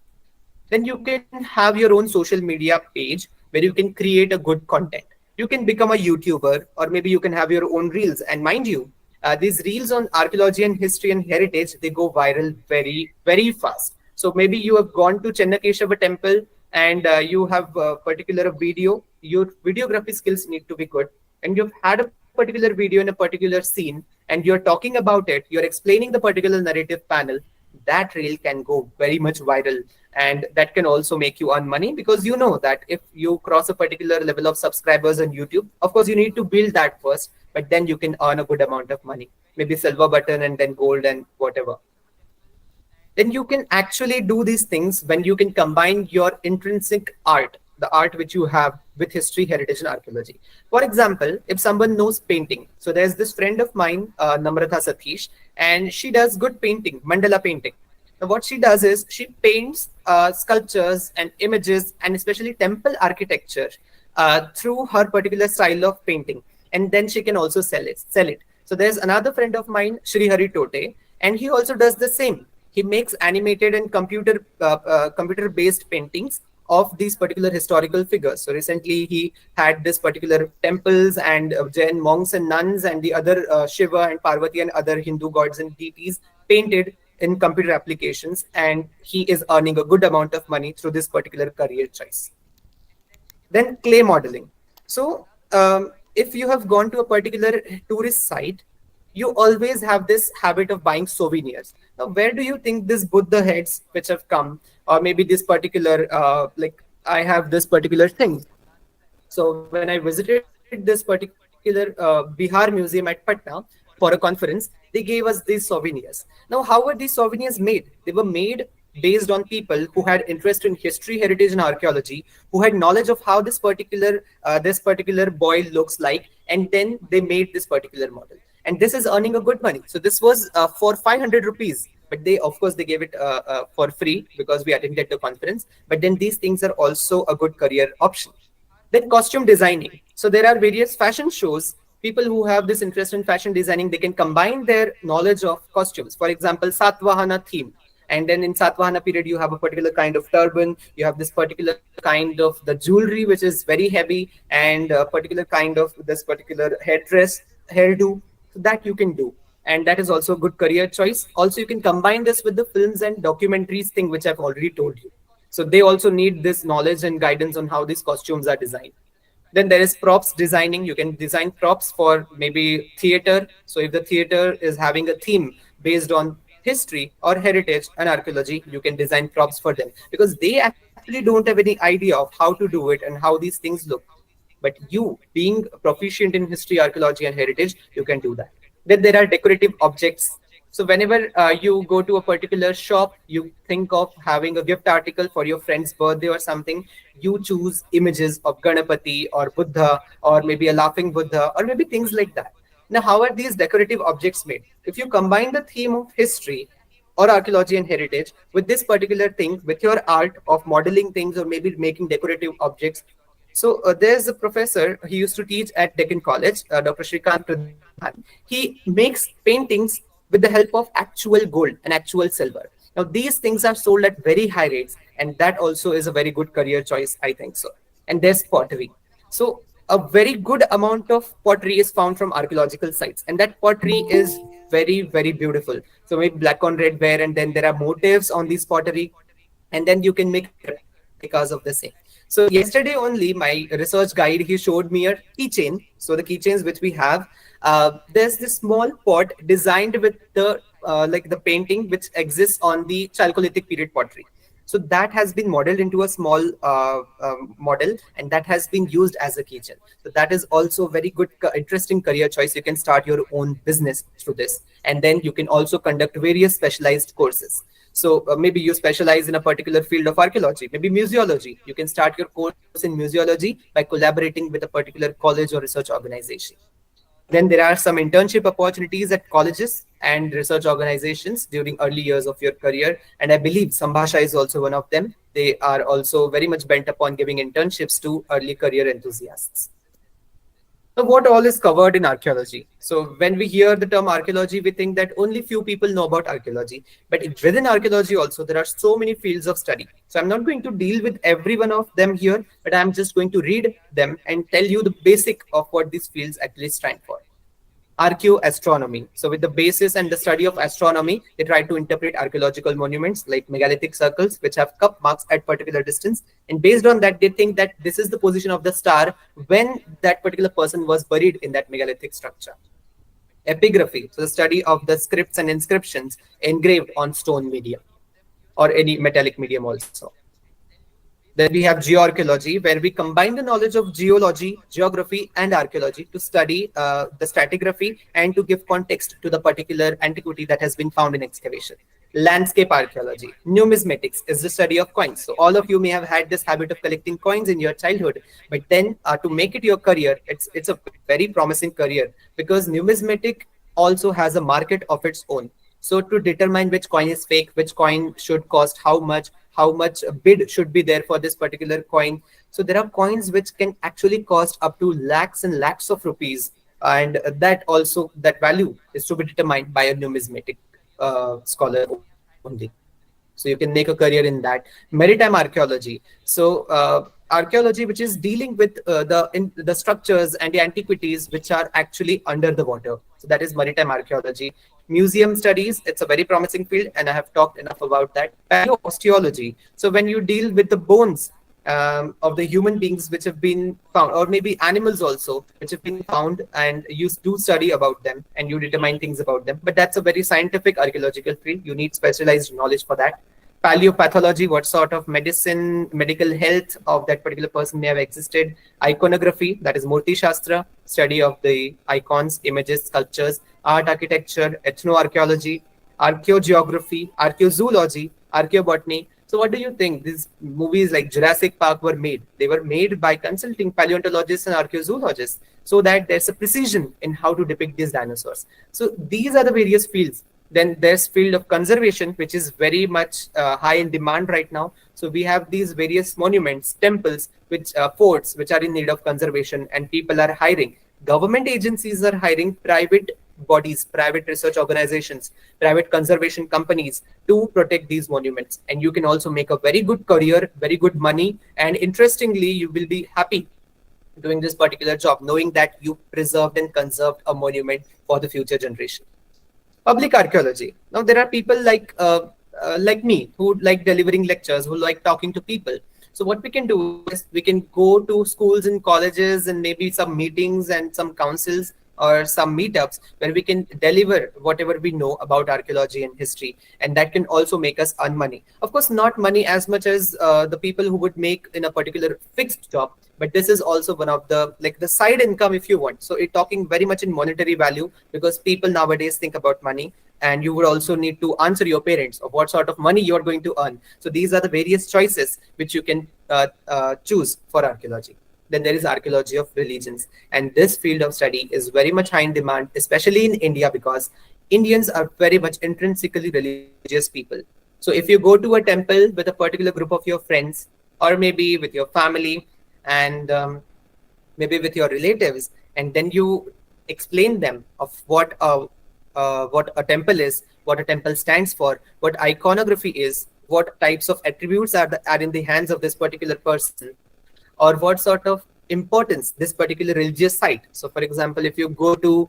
Then you can have your own social media page where you can create a good content. You can become a YouTuber, or maybe you can have your own reels. And mind you, these reels on archaeology and history and heritage, they go viral very, very fast. So maybe you have gone to Chennakeshava temple and you have a particular video. Your videography skills need to be good. And you've had a particular video in a particular scene and you're talking about it. You're explaining the particular narrative panel. That reel can go very much viral, and that can also make you earn money, because you know that if you cross a particular level of subscribers on YouTube, of course you need to build that first, but then you can earn a good amount of money, maybe silver button and then gold and whatever. Then you can actually do these things when you can combine your intrinsic art, the art which you have, with history, heritage and archaeology. For example, if someone knows painting, so there's this friend of mine, Namratha Satish, and she does good painting, mandala painting. Now what she does is she paints sculptures and images and especially temple architecture through her particular style of painting, and then she can also sell it. So there's another friend of mine, Shri Hari Tote, and he also does the same. He makes animated and computer based paintings of these particular historical figures. So recently he had this particular temples and Jain monks and nuns and the other Shiva and Parvati and other Hindu gods and deities painted in computer applications, and he is earning a good amount of money through this particular career choice. Then clay modeling. So if you have gone to a particular tourist site, you always have this habit of buying souvenirs. Now, where do you think this Buddha heads which have come, or maybe this particular, like I have this particular thing. So when I visited this particular Bihar Museum at Patna for a conference, they gave us these souvenirs. Now, how were these souvenirs made? They were made based on people who had interest in history, heritage, and archaeology, who had knowledge of how this particular boy looks like, and then they made this particular model. And this is earning a good money. So this was for 500 rupees, but they, of course, they gave it for free because we attended the conference. But then these things are also a good career option. Then costume designing. So there are various fashion shows. People who have this interest in fashion designing, they can combine their knowledge of costumes. For example, Satvahana theme. And then in Satvahana period, you have a particular kind of turban, you have this particular kind of the jewelry, which is very heavy, and a particular kind of this particular headdress, hairdo, so that you can do. And that is also a good career choice. Also, you can combine this with the films and documentaries thing, which I've already told you. So they also need this knowledge and guidance on how these costumes are designed. Then there is props designing. You can design props for maybe theater. So if the theater is having a theme based on history or heritage and archaeology, you can design props for them, because they actually don't have any idea of how to do it and how these things look. But you, being proficient in history, archaeology, and heritage, you can do that. Then there are decorative objects. So whenever you go to a particular shop, you think of having a gift article for your friend's birthday or something, you choose images of Ganapati or Buddha, or maybe a laughing Buddha, or maybe things like that. Now, how are these decorative objects made? If you combine the theme of history or archaeology and heritage with this particular thing, with your art of modeling things or maybe making decorative objects. So there's a professor, he used to teach at Deccan College, Dr. Shrikant Pradhan. He makes paintings with the help of actual gold and actual silver. Now, these things are sold at very high rates, and that also is a very good career choice, I think so. And there's pottery. So a very good amount of pottery is found from archaeological sites, and that pottery is very, very beautiful. So maybe black on red ware, and then there are motifs on these pottery, and then you can make replicas of the same. So yesterday only, my research guide, he showed me a keychain. So the keychains which we have, there's this small pot designed with the like the painting which exists on the Chalcolithic period pottery. So that has been modeled into a small model, and that has been used as a keychain. So that is also a very good, interesting career choice. You can start your own business through this, and then you can also conduct various specialized courses. So maybe you specialize in a particular field of archaeology, maybe museology. You can start your course in museology by collaborating with a particular college or research organization. Then there are some internship opportunities at colleges and research organizations during early years of your career. And I believe Sambhasha is also one of them. They are also very much bent upon giving internships to early career enthusiasts. Now, what all is covered in archaeology? So when we hear the term archaeology, we think that only few people know about archaeology. But within archaeology also, there are so many fields of study. So I'm not going to deal with every one of them here, but I'm just going to read them and tell you the basic of what these fields actually stand for. Archaeoastronomy. So with the basis and the study of astronomy, they try to interpret archaeological monuments like megalithic circles, which have cup marks at particular distance. And based on that, they think that this is the position of the star when that particular person was buried in that megalithic structure. Epigraphy. So the study of the scripts and inscriptions engraved on stone medium or any metallic medium also. Then we have geoarchaeology, where we combine the knowledge of geology, geography, and archaeology to study the stratigraphy and to give context to the particular antiquity that has been found in excavation. Landscape archaeology. Numismatics is the study of coins. So all of you may have had this habit of collecting coins in your childhood, but then to make it your career, it's a very promising career, because numismatic also has a market of its own. So to determine which coin is fake, which coin should cost how much bid should be there for this particular coin. So there are coins which can actually cost up to lakhs and lakhs of rupees, and that value is to be determined by a numismatic scholar only. So you can make a career in that. Maritime archaeology. So archaeology which is dealing with the structures and the antiquities which are actually under the water. So that is maritime archaeology. Museum studies, it's a very promising field, and I have talked enough about that. Paleosteology. So when you deal with the bones of the human beings which have been found, or maybe animals also which have been found, and you do study about them and you determine things about them. But that's a very scientific archaeological field. You need specialized knowledge for that. Paleopathology, what sort of medical health of that particular person may have existed. Iconography, that is Murti Shastra, study of the icons, images, sculptures. Art architecture, ethnoarchaeology, archaeogeography, archaeozoology, archaeobotany. So what do you think? These movies like Jurassic Park were made. They were made by consulting paleontologists and archaeozoologists, so that there's a precision in how to depict these dinosaurs. So these are the various fields Then there's field of conservation, which is very much high in demand right now. So we have these various monuments, temples, which forts, which are in need of conservation, and people are hiring. Government agencies are hiring private bodies, private research organizations, private conservation companies to protect these monuments. And you can also make a very good career, very good money, and interestingly, you will be happy doing this particular job, knowing that you preserved and conserved a monument for the future generation. Public archaeology. Now there are people like me who like delivering lectures, who like talking to people. So what we can do is we can go to schools and colleges and maybe some meetings and some councils or some meetups where we can deliver whatever we know about archaeology and history, and that can also make us earn money. Of course, not money as much as the people who would make in a particular fixed job, but this is also one of the like the side income if you want. So it talking very much in monetary value, because people nowadays think about money, and you would also need to answer your parents of what sort of money you are going to earn. So these are the various choices which you can choose for archaeology. Then there is archaeology of religions, and this field of study is very much high in demand, especially in India, because Indians are very much intrinsically religious people. So if you go to a temple with a particular group of your friends, or maybe with your family, and maybe with your relatives, and then you explain them of what a temple is, what a temple stands for, what iconography is, what types of attributes are in the hands of this particular person, or what sort of importance this particular religious site. So for example, if you go to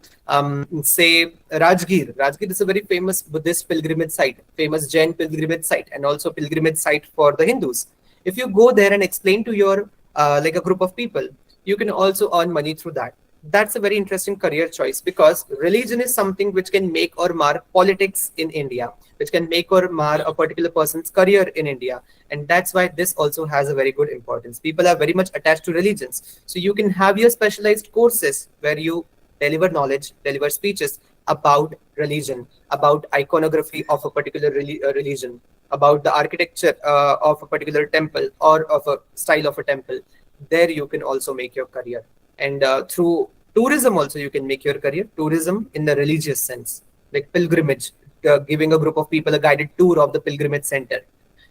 say Rajgir is a very famous Buddhist pilgrimage site, famous Jain pilgrimage site, and also pilgrimage site for the Hindus. If you go there and explain to your like a group of people, you can also earn money through that. That's a very interesting career choice, because religion is something which can make or mar politics in India, which can make or mar a particular person's career in India. And that's why this also has a very good importance. People are very much attached to religions. So you can have your specialized courses where you deliver knowledge, deliver speeches about religion, about iconography of a particular religion, about the architecture of a particular temple or of a style of a temple. There you can also make your career. And through tourism also you can make your career. Tourism in the religious sense, like pilgrimage, giving a group of people a guided tour of the pilgrimage center.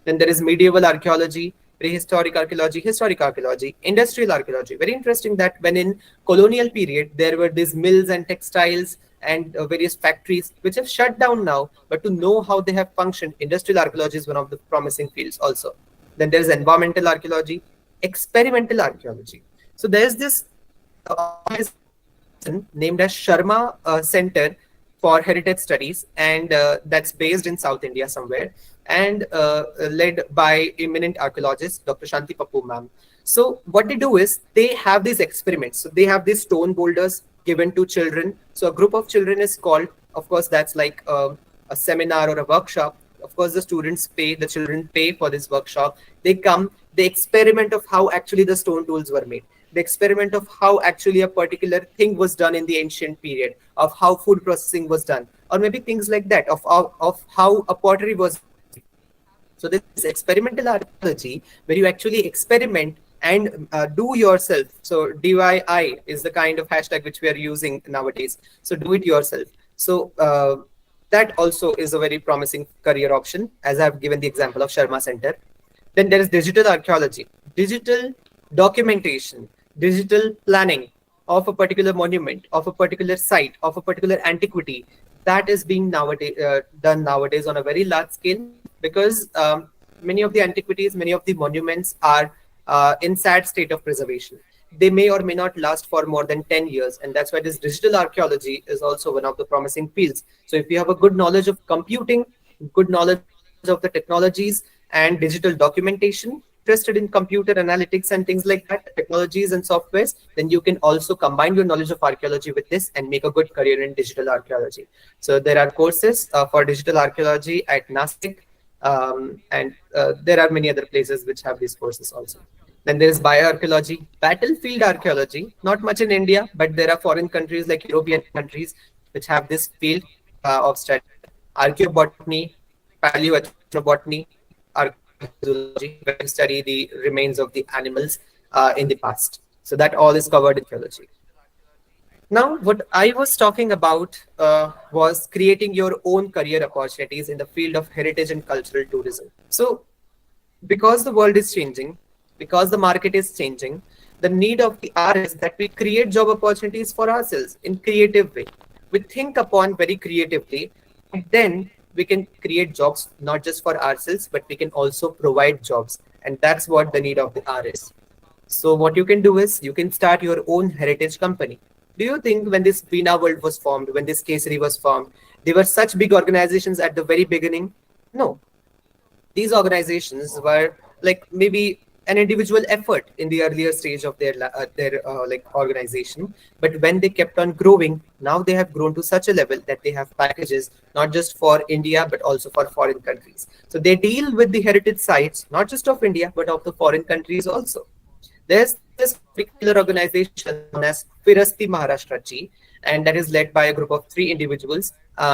Then there is medieval archaeology, prehistoric archaeology, historic archaeology, industrial archaeology. Very interesting that when in colonial period there were these mills and textiles and various factories which have shut down now, but to know how they have functioned, industrial archaeology is one of the promising fields also. Then there is environmental archaeology, experimental archaeology. So there is this organization named as Sharma Center for Heritage Studies, and that's based in South India somewhere, and led by eminent archaeologist Dr. Shanti Pappu ma'am. So what they do is they have these experiments. So they have these stone boulders given to children. So a group of children is called, of course, that's like a seminar or a workshop. Of course, the students pay, the children pay for this workshop. They come, they experiment of how actually the stone tools were made. The experiment of how actually a particular thing was done in the ancient period, of how food processing was done, or maybe things like that, of how a pottery was. So this experimental archaeology, where you actually experiment and do yourself. So DIY is the kind of hashtag which we are using nowadays. So do it yourself. So that also is a very promising career option, as I've given the example of Sharma Center. Then there is digital archaeology, digital documentation, digital planning of a particular monument, of a particular site, of a particular antiquity. That is being nowadays done nowadays on a very large scale, because many of the antiquities, many of the monuments are in sad state of preservation. They may or may not last for more than 10 years. And that's why this digital archaeology is also one of the promising fields. So if you have a good knowledge of computing, good knowledge of the technologies and digital documentation, interested in computer analytics and things like that, technologies and softwares, then you can also combine your knowledge of archaeology with this and make a good career in digital archaeology. So there are courses for digital archaeology at Nasik, and there are many other places which have these courses also. Then there is bioarchaeology, battlefield archaeology, not much in India, but there are foreign countries like European countries which have this field of study. Archaeobotany, paleoethnobotany, archaeology, where you study the remains of the animals in the past. So that all is covered in archaeology. Now, what I was talking about was creating your own career opportunities in the field of heritage and cultural tourism. So, because the world is changing, because the market is changing, the need of the hour is that we create job opportunities for ourselves in creative way. We think upon very creatively, and then we can create jobs not just for ourselves, but we can also provide jobs. And that's what the need of the hour is. So what you can do is you can start your own heritage company. Do you think when this Veena World was formed, when this Kesari was formed, they were such big organizations at the very beginning? No, these organizations were like maybe an individual effort in the earlier stage of their like organization, but when they kept on growing, now they have grown to such a level that they have packages not just for India but also for foreign countries. So they deal with the heritage sites not just of India but of the foreign countries also. There's this particular organization known as Firasti Maharashtra Ji, and that is led by a group of three individuals.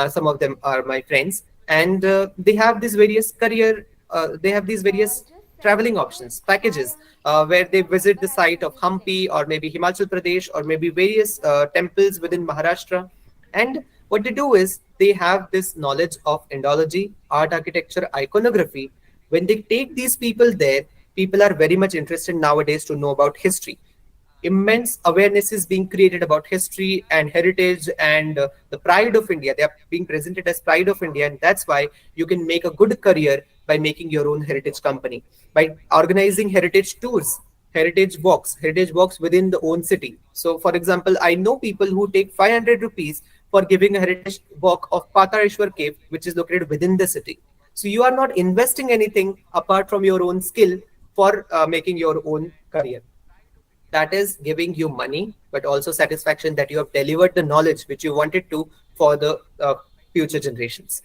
Some of them are my friends, and they have these various career, they have these various Just send traveling me options, hi packages, on this where they visit number. the I will site of send you the link. Hampi or maybe Himachal Pradesh or maybe various temples within Maharashtra. And what they do is they have this knowledge of Indology, art, architecture, iconography. When they take these people there, people are very much interested nowadays to know about history. Immense awareness is being created about history and heritage and the pride of India. They are being presented as pride of India, and that's why you can make a good career by making your own heritage company, by organizing heritage walks within the own city. So, for example, I know people who take 500 rupees for giving a heritage walk of Patareshwar Cave, which is located within the city. So you are not investing anything apart from your own skill for making your own career. That is giving you money but also satisfaction that you have delivered the knowledge which you wanted to for the future generations.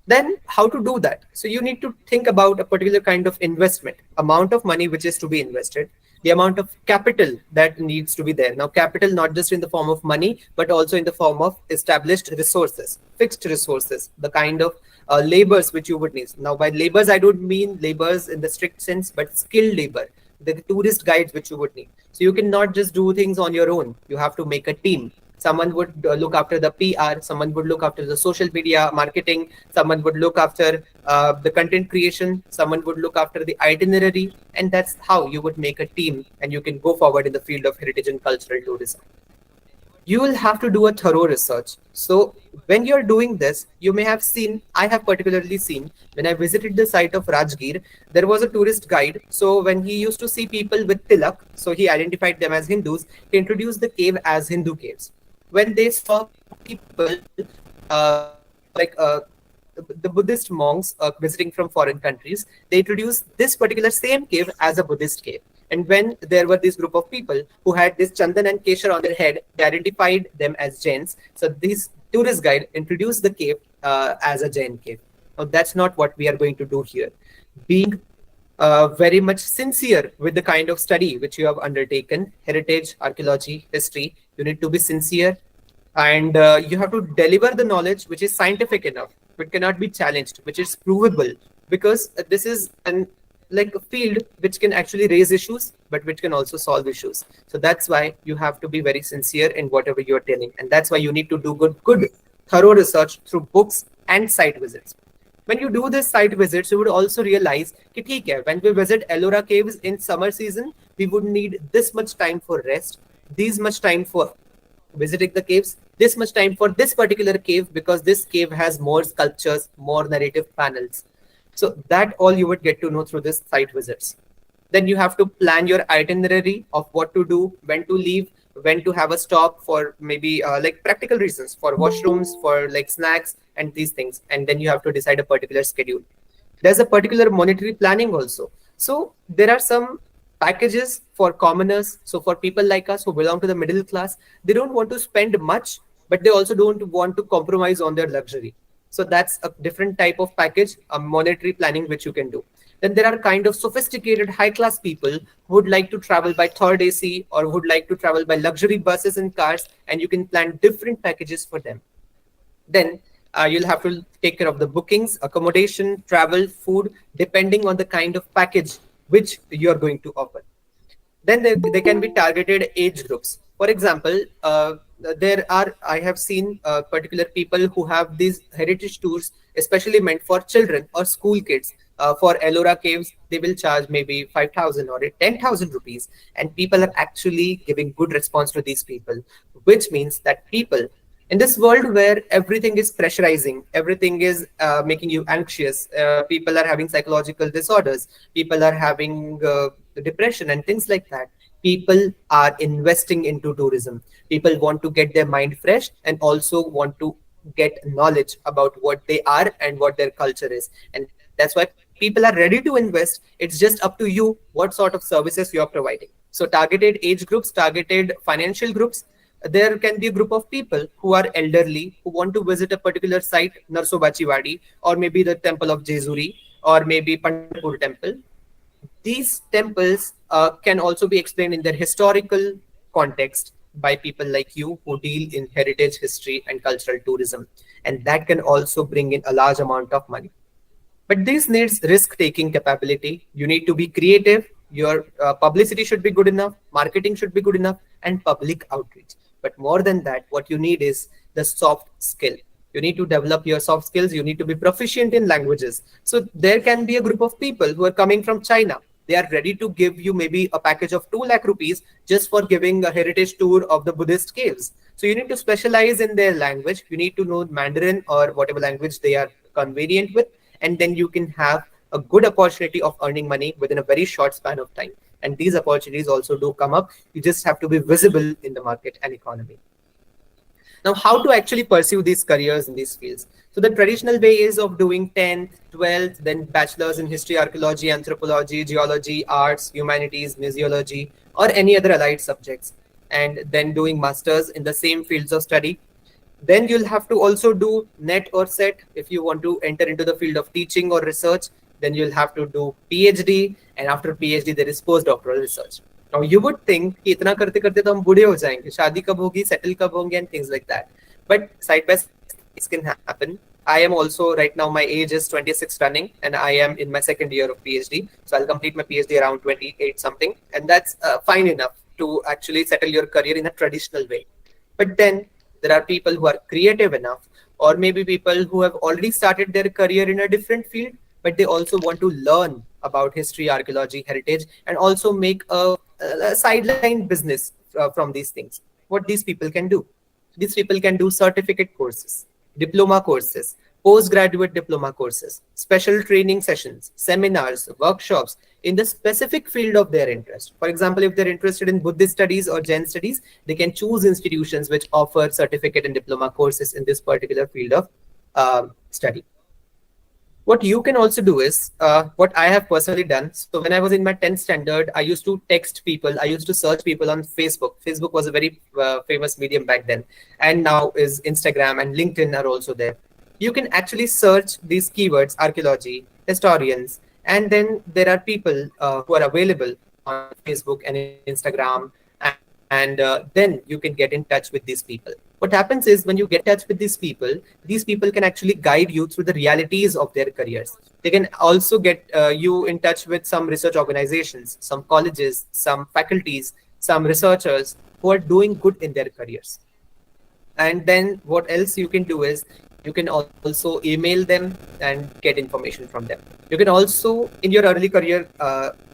Then how to do that? So you need to think about a particular kind of investment, amount of money which is to be invested, the amount of capital that needs to be there. Now capital not just in the form of money but also in the form of established resources, fixed resources, the kind of labors which you would need. Now by labors I don't mean labors in the strict sense but skilled labor, the tourist guides which you would need. So you cannot just do things on your own, you have to make a team. Someone would look after the PR, someone would look after the social media marketing, someone would look after the content creation, someone would look after the itinerary, and that's how you would make a team and you can go forward in the field of heritage and cultural tourism. You will have to do a thorough research. So when you're doing this, you may have seen, I have particularly seen, when I visited the site of Rajgir, there was a tourist guide. So when he used to see people with tilak, so he identified them as Hindus, he introduced the cave as Hindu caves. When they saw people like the Buddhist monks visiting from foreign countries, they introduced this particular same cave as a Buddhist cave. And when there were this group of people who had this chandan and keshar on their head, they identified them as Jains. So this tourist guide introduced the cave as a Jain cave. Now that's not what we are going to do here. Being very much sincere with the kind of study which you have undertaken, heritage, archaeology, history, you need to be sincere, and you have to deliver the knowledge which is scientific enough, which cannot be challenged, which is provable, because this is an like a field which can actually raise issues but which can also solve issues. So that's why you have to be very sincere in whatever you're telling, and that's why you need to do good thorough research through books and site visits. When you do this site visits, you would also realize that when we visit Ellora caves in summer season, we would need this much time for rest, this much time for visiting the caves, this much time for this particular cave because this cave has more sculptures, more narrative panels. So that all you would get to know through this site visits. Then you have to plan your itinerary of what to do, when to leave, when to have a stop for maybe like practical reasons, for washrooms, for like snacks and these things. And then you have to decide a particular schedule. There's a particular monetary planning also. So there are some packages for commoners. So for people like us who belong to the middle class, they don't want to spend much, but they also don't want to compromise on their luxury. So that's a different type of package, a monetary planning which you can do. Then there are kind of sophisticated high class people who would like to travel by third AC or would like to travel by luxury buses and cars, and you can plan different packages for them. Then you'll have to take care of the bookings, accommodation, travel, food, depending on the kind of package which you're going to offer. Then there can be targeted age groups. For example, I have seen particular people who have these heritage tours, especially meant for children or school kids. For Ellora Caves, they will charge maybe 5,000 or 10,000 rupees, and people are actually giving good response to these people, which means that people in this world where everything is pressurizing, everything is making you anxious, people are having psychological disorders, people are having depression and things like that, people are investing into tourism. People want to get their mind fresh and also want to get knowledge about what they are and what their culture is. And that's why people are ready to invest. It's just up to you what sort of services you are providing. So targeted age groups, targeted financial groups, there can be a group of people who are elderly who want to visit a particular site, Narsobachiwadi, or maybe the temple of Jezuri, or maybe Pandharpur temple. These temples can also be explained in their historical context by people like you who deal in heritage history and cultural tourism, and that can also bring in a large amount of money. But this needs risk taking capability. You need to be creative. Your publicity should be good enough, marketing should be good enough, and public outreach. But more than that, what you need is the soft skill. You need to develop your soft skills. You need to be proficient in languages. So there can be a group of people who are coming from China. They are ready to give you maybe a package of 2 lakh rupees just for giving a heritage tour of the Buddhist caves. So you need to specialize in their language. You need to know Mandarin or whatever language they are convenient with, and then you can have a good opportunity of earning money within a very short span of time. And these opportunities also do come up. You just have to be visible in the market and economy. Now, how to actually pursue these careers in these fields? So the traditional way is of doing 10th, 12th, then bachelor's in history, archaeology, anthropology, geology, arts, humanities, museology, or any other allied subjects, and then doing masters in the same fields of study. Then you'll have to also do NET or SET if you want to enter into the field of teaching or research. Then you'll have to do PhD, and after PhD there is postdoctoral research. Now you would think कि इतना करते करते तो हम बूढ़े हो जाएंगे, शादी कब होगी, settle कब होंगे, and things like that. But side by side this can happen. I am also right now, my age is 26 running, and I am in my second year of PhD. So I'll complete my PhD around 28 something, and that's fine enough to actually settle your career in a traditional way. But then there are people who are creative enough, or maybe people who have already started their career in a different field, but they also want to learn about history, archaeology, heritage, and also make a sideline business from these things. What these people can do? These people can do certificate courses, diploma courses, postgraduate diploma courses, special training sessions, seminars, workshops in the specific field of their interest. For example, if they're interested in Buddhist studies or Jain studies, they can choose institutions which offer certificate and diploma courses in this particular field of study. What you can also do is what I have personally done. So when I was in my 10th standard, I used to text people. I used to search people on Facebook. Facebook was a very famous medium back then. And now is Instagram and LinkedIn are also there. You can actually search these keywords, archaeology, historians, and then there are people who are available on Facebook and Instagram. And then you can get in touch with these people. What happens is when you get in touch with these people can actually guide you through the realities of their careers. They can also get you in touch with some research organizations, some colleges, some faculties, some researchers who are doing good in their careers. And then what else you can do is you can also email them and get information from them. You can also, in your early career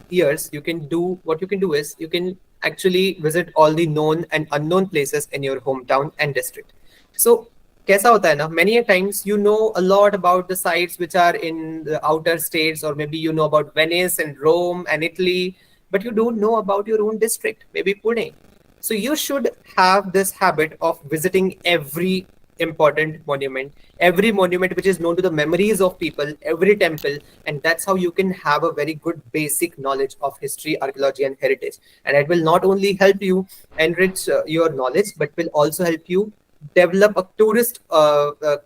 years, you can do you can actually visit all the known and unknown places in your hometown and district. So kaisa hota hai na, many a times you know a lot about the sites which are in the outer states, or maybe you know about Venice and Rome and Italy, but you don't know about your own district, maybe Pune. So you should have this habit of visiting every important monument, every monument which is known to the memories of people, every temple, and that's how you can have a very good basic knowledge of history, archaeology, and heritage. And it will not only help you enrich your knowledge, but will also help you develop a tourist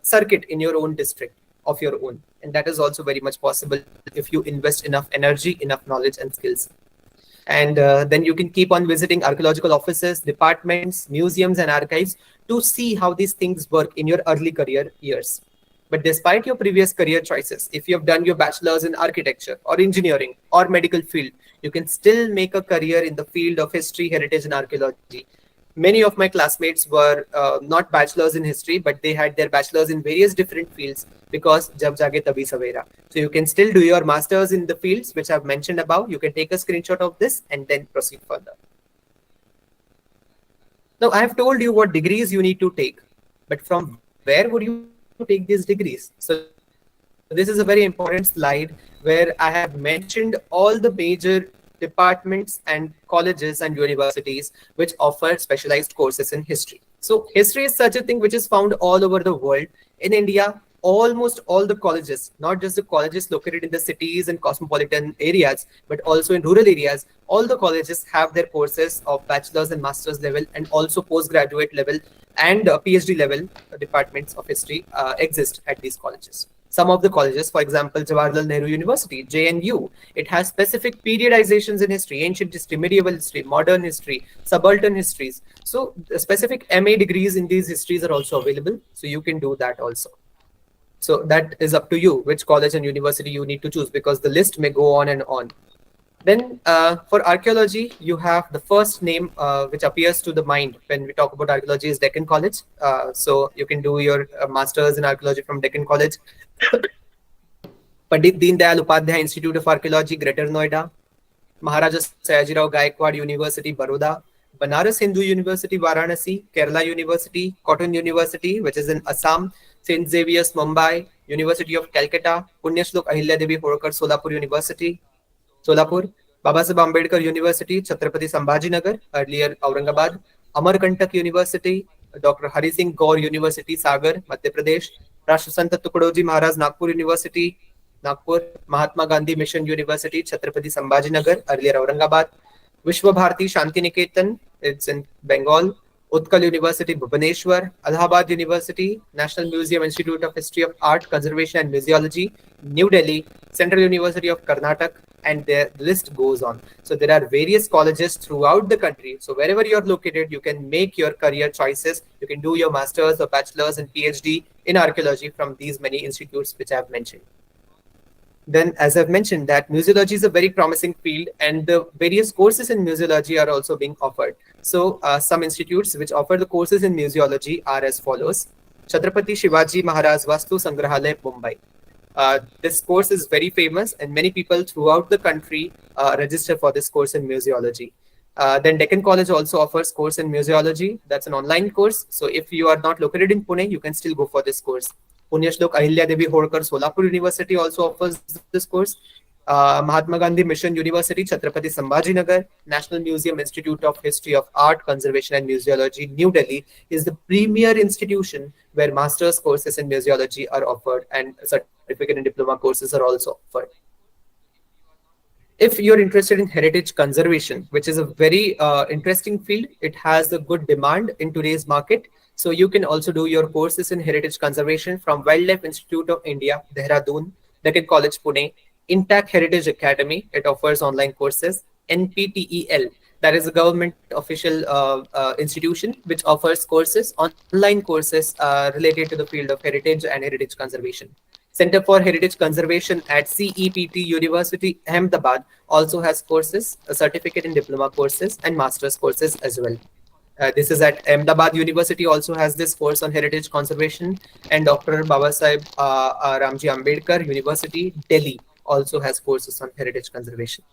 circuit in your own district of your own. And that is also very much possible if you invest enough energy, enough knowledge and skills. And then you can keep on visiting archaeological offices, departments, museums, and archives to see how these things work in your early career years. But despite your previous career choices, if you have done your bachelor's in architecture or engineering or medical field, you can still make a career in the field of history, heritage, and archaeology. many of my classmates were not bachelors in history, but they had their bachelors in various different fields, because jab jage tabhi savera. So you can still do your masters in the fields which I've mentioned above. You can take a screenshot of this and then proceed further. Now, I have told you what degrees you need to take, but from where would you take these degrees? So this is a very important slide where I have mentioned all the major departments and colleges and universities which offer specialized courses in history. So history is such a thing which is found all over the world. In India, almost all the colleges, not just the colleges located in the cities and cosmopolitan areas, but also in rural areas, all the colleges have their courses of bachelor's and master's level, and also postgraduate level and PhD level departments of history exist at these colleges. Some of the colleges, for example, Jawaharlal Nehru University, JNU, it has specific periodizations in history, ancient history, medieval history, modern history, subaltern histories. So the specific MA degrees in these histories are also available. So you can do that also. So that is up to you, which college and university you need to choose, because the list may go on and on. Then for archaeology, you have the first name which appears to the mind when we talk about archaeology is Deccan College. So you can do your master's in archaeology from Deccan College. Pandit Deen Dayal Upadhyay Institute of Archaeology, Greater Noida. Maharaja Sayajirao Gaikwad University, Baroda. Banaras Hindu University, Varanasi. Kerala University, Cotton University, which is in Assam. St. Xavier's, Mumbai. University of Calcutta. Punyashlok Ahilya Devi Holkar, Solapur University, Solapur. Babasaheb Ambedkar University, Chhatrapati Sambhajinagar, earlier Aurangabad. Amarkantak University, Dr. Hari Singh Gaur University, Sagar, Madhya Pradesh. Rashtrasant Tukhadoji Maharaj Nagpur University, Nagpur. Mahatma Gandhi Mission University, Chhatrapati Sambhajinagar, earlier Aurangabad. Vishwa Bharati Shanti Niketan, it's in Bengal. Utkal University, Bhubaneswar. Allahabad University, National Museum Institute of History of Art, Conservation and Museology, New Delhi. Central University of Karnataka, and the list goes on. So there are various colleges throughout the country. So wherever you're located, you can make your career choices. You can do your master's or bachelor's and PhD in archaeology from these many institutes which I've mentioned. Then, as I've mentioned, that museology is a very promising field, and the various courses in museology are also being offered. So some institutes which offer the courses in museology are as follows. Chhatrapati Shivaji Maharaj Vastu Sangrahalaya, Mumbai. This course is very famous, and many people throughout the country register for this course in museology. Then Deccan College also offers course in museology. That's an online course. So if you are not located in Pune, you can still go for this course. Punyashlok Ahilya Devi Holkar Solapur University also offers this course. Mahatma Gandhi Mission University, Chhatrapati Sambhajinagar. National Museum Institute of History of Art, Conservation and Museology, New Delhi, is the premier institution where master's courses in museology are offered, and certificate and diploma courses are also offered. If you're interested in heritage conservation, which is a very interesting field, it has a good demand in today's market. So you can also do your courses in heritage conservation from Wildlife Institute of India, Dehradun, Deccan College, Pune. Intact Heritage Academy, it offers online courses. NPTEL, that is a government official institution which offers courses, online courses related to the field of heritage and heritage conservation. Center for Heritage Conservation at CEPT University, Ahmedabad also has courses, a certificate and diploma courses, and master's courses as well. This is at Ahmedabad University, also has this course on heritage conservation, and Dr. Babasaheb Ramji Ambedkar University, Delhi, also has courses on heritage conservation.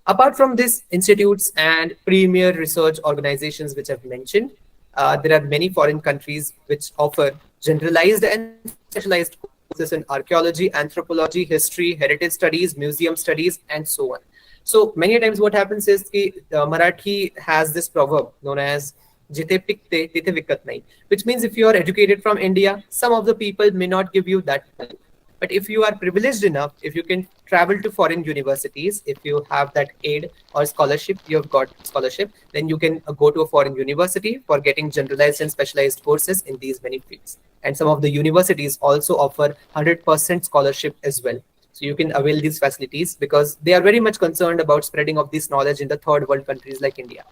Apart from these institutes and premier research organizations which I've mentioned, there are many foreign countries which offer generalized and specialized courses in archaeology, anthropology, history, heritage studies, museum studies, and so on. So many times what happens is Marathi has this proverb known as Jite pikte, tite vikat nahi, which means if you are educated from India, some of the people may not give you that value. But if you are privileged enough, if you can travel to foreign universities, if you have that aid or scholarship, you have got scholarship, then you can go to a foreign university for getting generalized and specialized courses in these many fields. And some of the universities also offer 100% scholarship as well. So you can avail these facilities because they are very much concerned about spreading of this knowledge in the third world countries like India.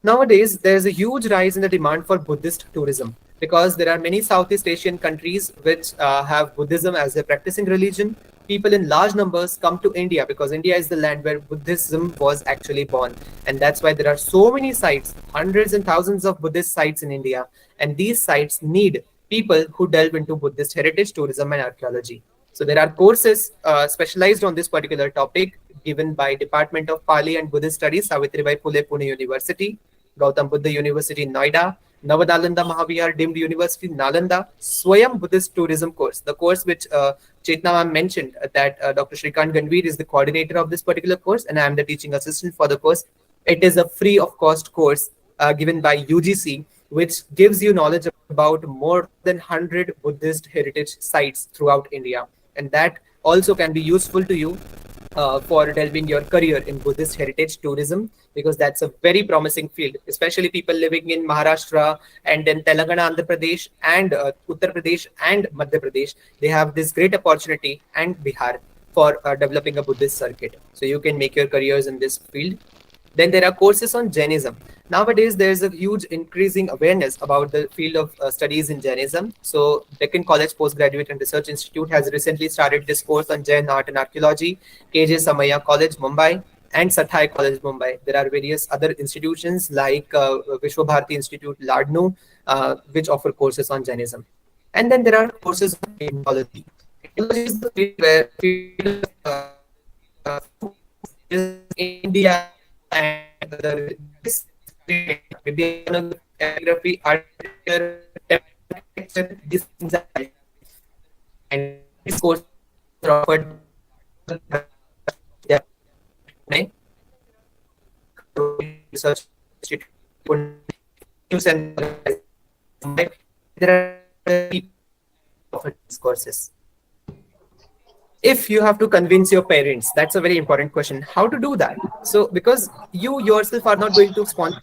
Nowadays, there's a huge rise in the demand for Buddhist tourism because there are many Southeast Asian countries which have Buddhism as their practicing religion. people in large numbers come to India because India is the land where Buddhism was actually born. And that's why there are so many sites, hundreds and thousands of Buddhist sites in India. And these sites need people who delve into Buddhist heritage, tourism, and archaeology. So there are courses specialized on this particular topic given by Department of Pali and Buddhist Studies, Savitribai Phule Pune University, Gautam Buddha University, Noida, Navadalanda Mahavihar Deemed University, Nalanda, Swayam Buddhist Tourism course, the course which Chetna ma'am mentioned that Dr. Shrikant Ganveer is the coordinator of this particular course, and I am the teaching assistant for the course. It is a free of cost course given by UGC, which gives you knowledge about more than 100 Buddhist heritage sites throughout India. And that also can be useful to you for delving your career in Buddhist heritage tourism, because that's a very promising field, especially people living in Maharashtra and then Telangana, Andhra Pradesh, and Uttar Pradesh and Madhya Pradesh. They have this great opportunity, and Bihar, for developing a Buddhist circuit. So you can make your careers in this field. Then there are courses on Jainism. Nowadays, there is a huge increasing awareness about the field of studies in Jainism. So Deccan College Postgraduate and Research Institute has recently started this course on Jain Art and Archaeology, KJ Samaya College, Mumbai, and Sathai College, Mumbai. There are various other institutions like Vishwa Bharati Institute, Ladnu, which offer courses on Jainism. And then there are courses on anthropology. Anthropology is the field where India and the geography, architecture, these things are, and these courses are offered research institute. There are people offer these courses. If you have to convince your parents, that's a very important question. How to do that? So, because you yourself are not going to sponsor,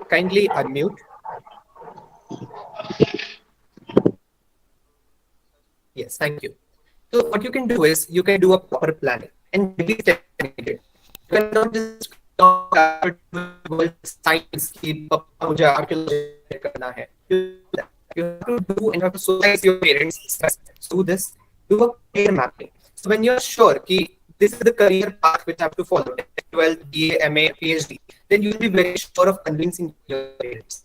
kindly unmute. Yes, thank you. So, what you can do is you can do a proper planning and maybe step needed. You cannot just science, archaeology. You have to do and you have to socialize your parents. Do this. Do a career mapping. So when you're sure that this is the career path which I have to follow, 12, BA, MA, PhD, then you'll be very sure of convincing your parents.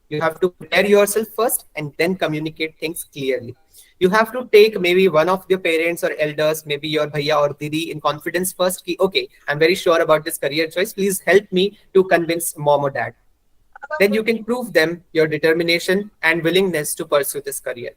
You have to prepare yourself first and then communicate things clearly. You have to take maybe one of your parents or elders, maybe your bhaiya or didi, in confidence first. Okay, I'm very sure about this career choice. Please help me to convince mom or dad. Then you can prove them your determination and willingness to pursue this career.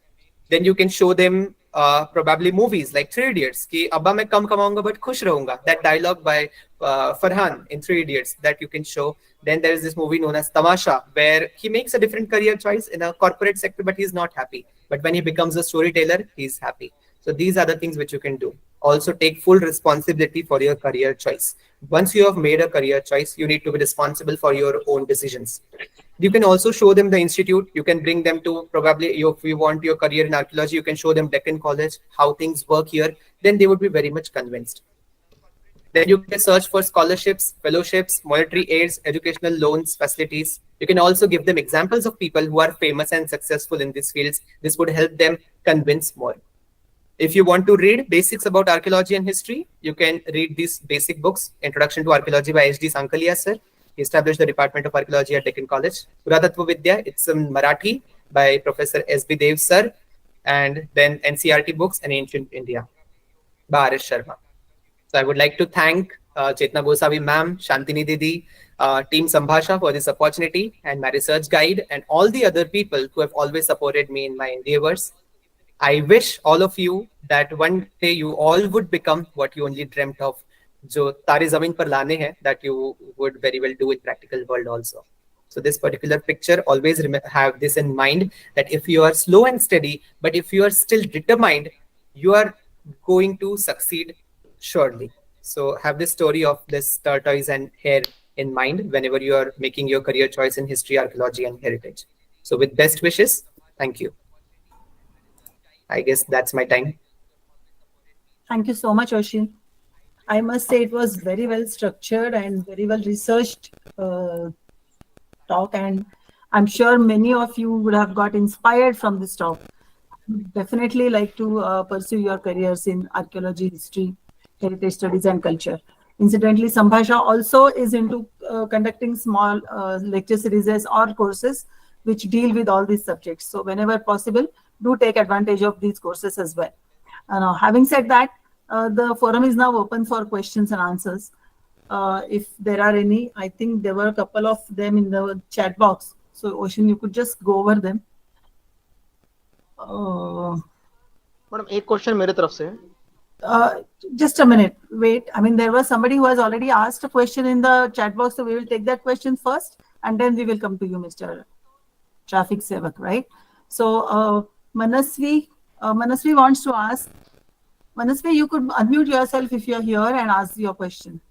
Then you can show them probably movies like 3 Idiots, ki abba main kam kamaunga but khush rahunga. That dialogue by Farhan in 3 Idiots that you can show. Then there is this movie known as Tamasha, where he makes a different career choice in a corporate sector, but he's not happy. But when he becomes a storyteller, he's happy. So these are the things which you can do. Also take full responsibility for your career choice. Once you have made a career choice, you need to be responsible for your own decisions. You can also show them the institute. You can bring them to probably, if you want your career in archaeology, you can show them Deccan College, how things work here. Then they would be very much convinced. Then you can search for scholarships, fellowships, monetary aids, educational loans, facilities. You can also give them examples of people who are famous and successful in these fields. This would help them convince more. If you want to read basics about archaeology and history, you can read these basic books. Introduction to Archaeology by H.D. Sankalia, sir. He established the Department of Archaeology at Deccan College. Puratatva Vidya, it's in Marathi by Professor S.B. Dev, sir. And then NCRT books and Ancient India by R.S. Sharma. So I would like to thank Chetna Gosavi ma'am, Shantini Didi, Team Sambhasha for this opportunity, and my research guide, and all the other people who have always supported me in my endeavors. I wish all of you that one day you all would become what you only dreamt of. जो तारे ज़मीन पर लाने हैं, that you would very well do in practical world also. So this particular picture, always have this in mind, that if you are slow and steady, but if you are still determined, you are going to succeed surely. So have this story of this tortoise and hare in mind whenever you are making your career choice in history, archaeology, and heritage. So with best wishes, thank you. I guess that's my time. Thank you so much, Oshin. I must say it was very well structured and very well researched talk, and I'm sure many of you would have got inspired from this talk. definitely like to pursue your careers in archaeology, history, heritage studies, and culture. Incidentally, Sambhasha also is into conducting small lecture series or courses which deal with all these subjects. So, whenever possible, do take advantage of these courses as well. Now, having said that, the forum is now open for questions and answers. If there are any, I think there were a couple of them in the chat box. So, Oshin, you could just go over them. Madam एक question मेरे तरफ से है. Just a minute. Wait. I mean, there was somebody who has already asked a question in the chat box, so we will take that question first, and then we will come to you, Mr. Traffic Sevak, right? So, Manasvi wants to ask. Manasvi, you could unmute yourself if you're here and ask your question.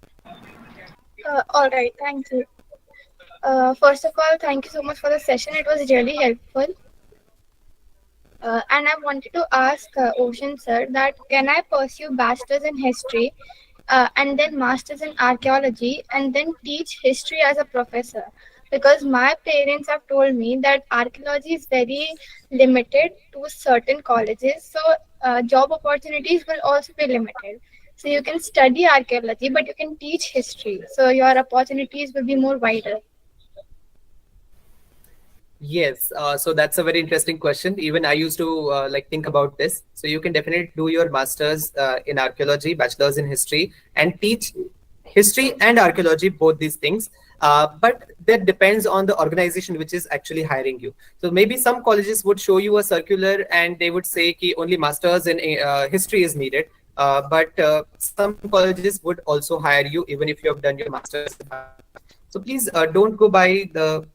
All right, thank you. First of all, thank you so much for the session. It was really helpful. And I wanted to ask Oshin sir that can I pursue bachelor's in history and then master's in archaeology and then teach history as a professor? Because my parents have told me that archaeology is very limited to certain colleges, so job opportunities will also be limited. So you can study archaeology, but you can teach history. So your opportunities will be more wider. Yes, so that's a very interesting question. Even I used to like think about this. So you can definitely do your master's in archaeology, bachelor's in history, and teach history and archaeology, both these things. But that depends on the organization which is actually hiring you. So maybe some colleges would show you a circular and they would say ki only master's in history is needed. But some colleges would also hire you even if you have done your master's. So please don't go by the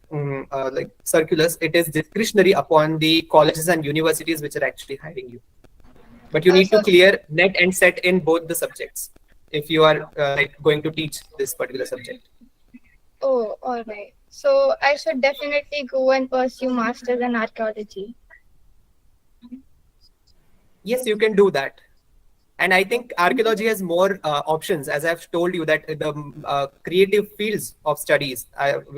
like circulars. It is discretionary upon the colleges and universities which are actually hiring you. But you need to clear net and set in both the subjects if you are like going to teach this particular subject. Oh, all right. So I should definitely go and pursue masters in archaeology. Yes, you can do that. And I think archaeology has more options, as I've told you that the creative fields of studies,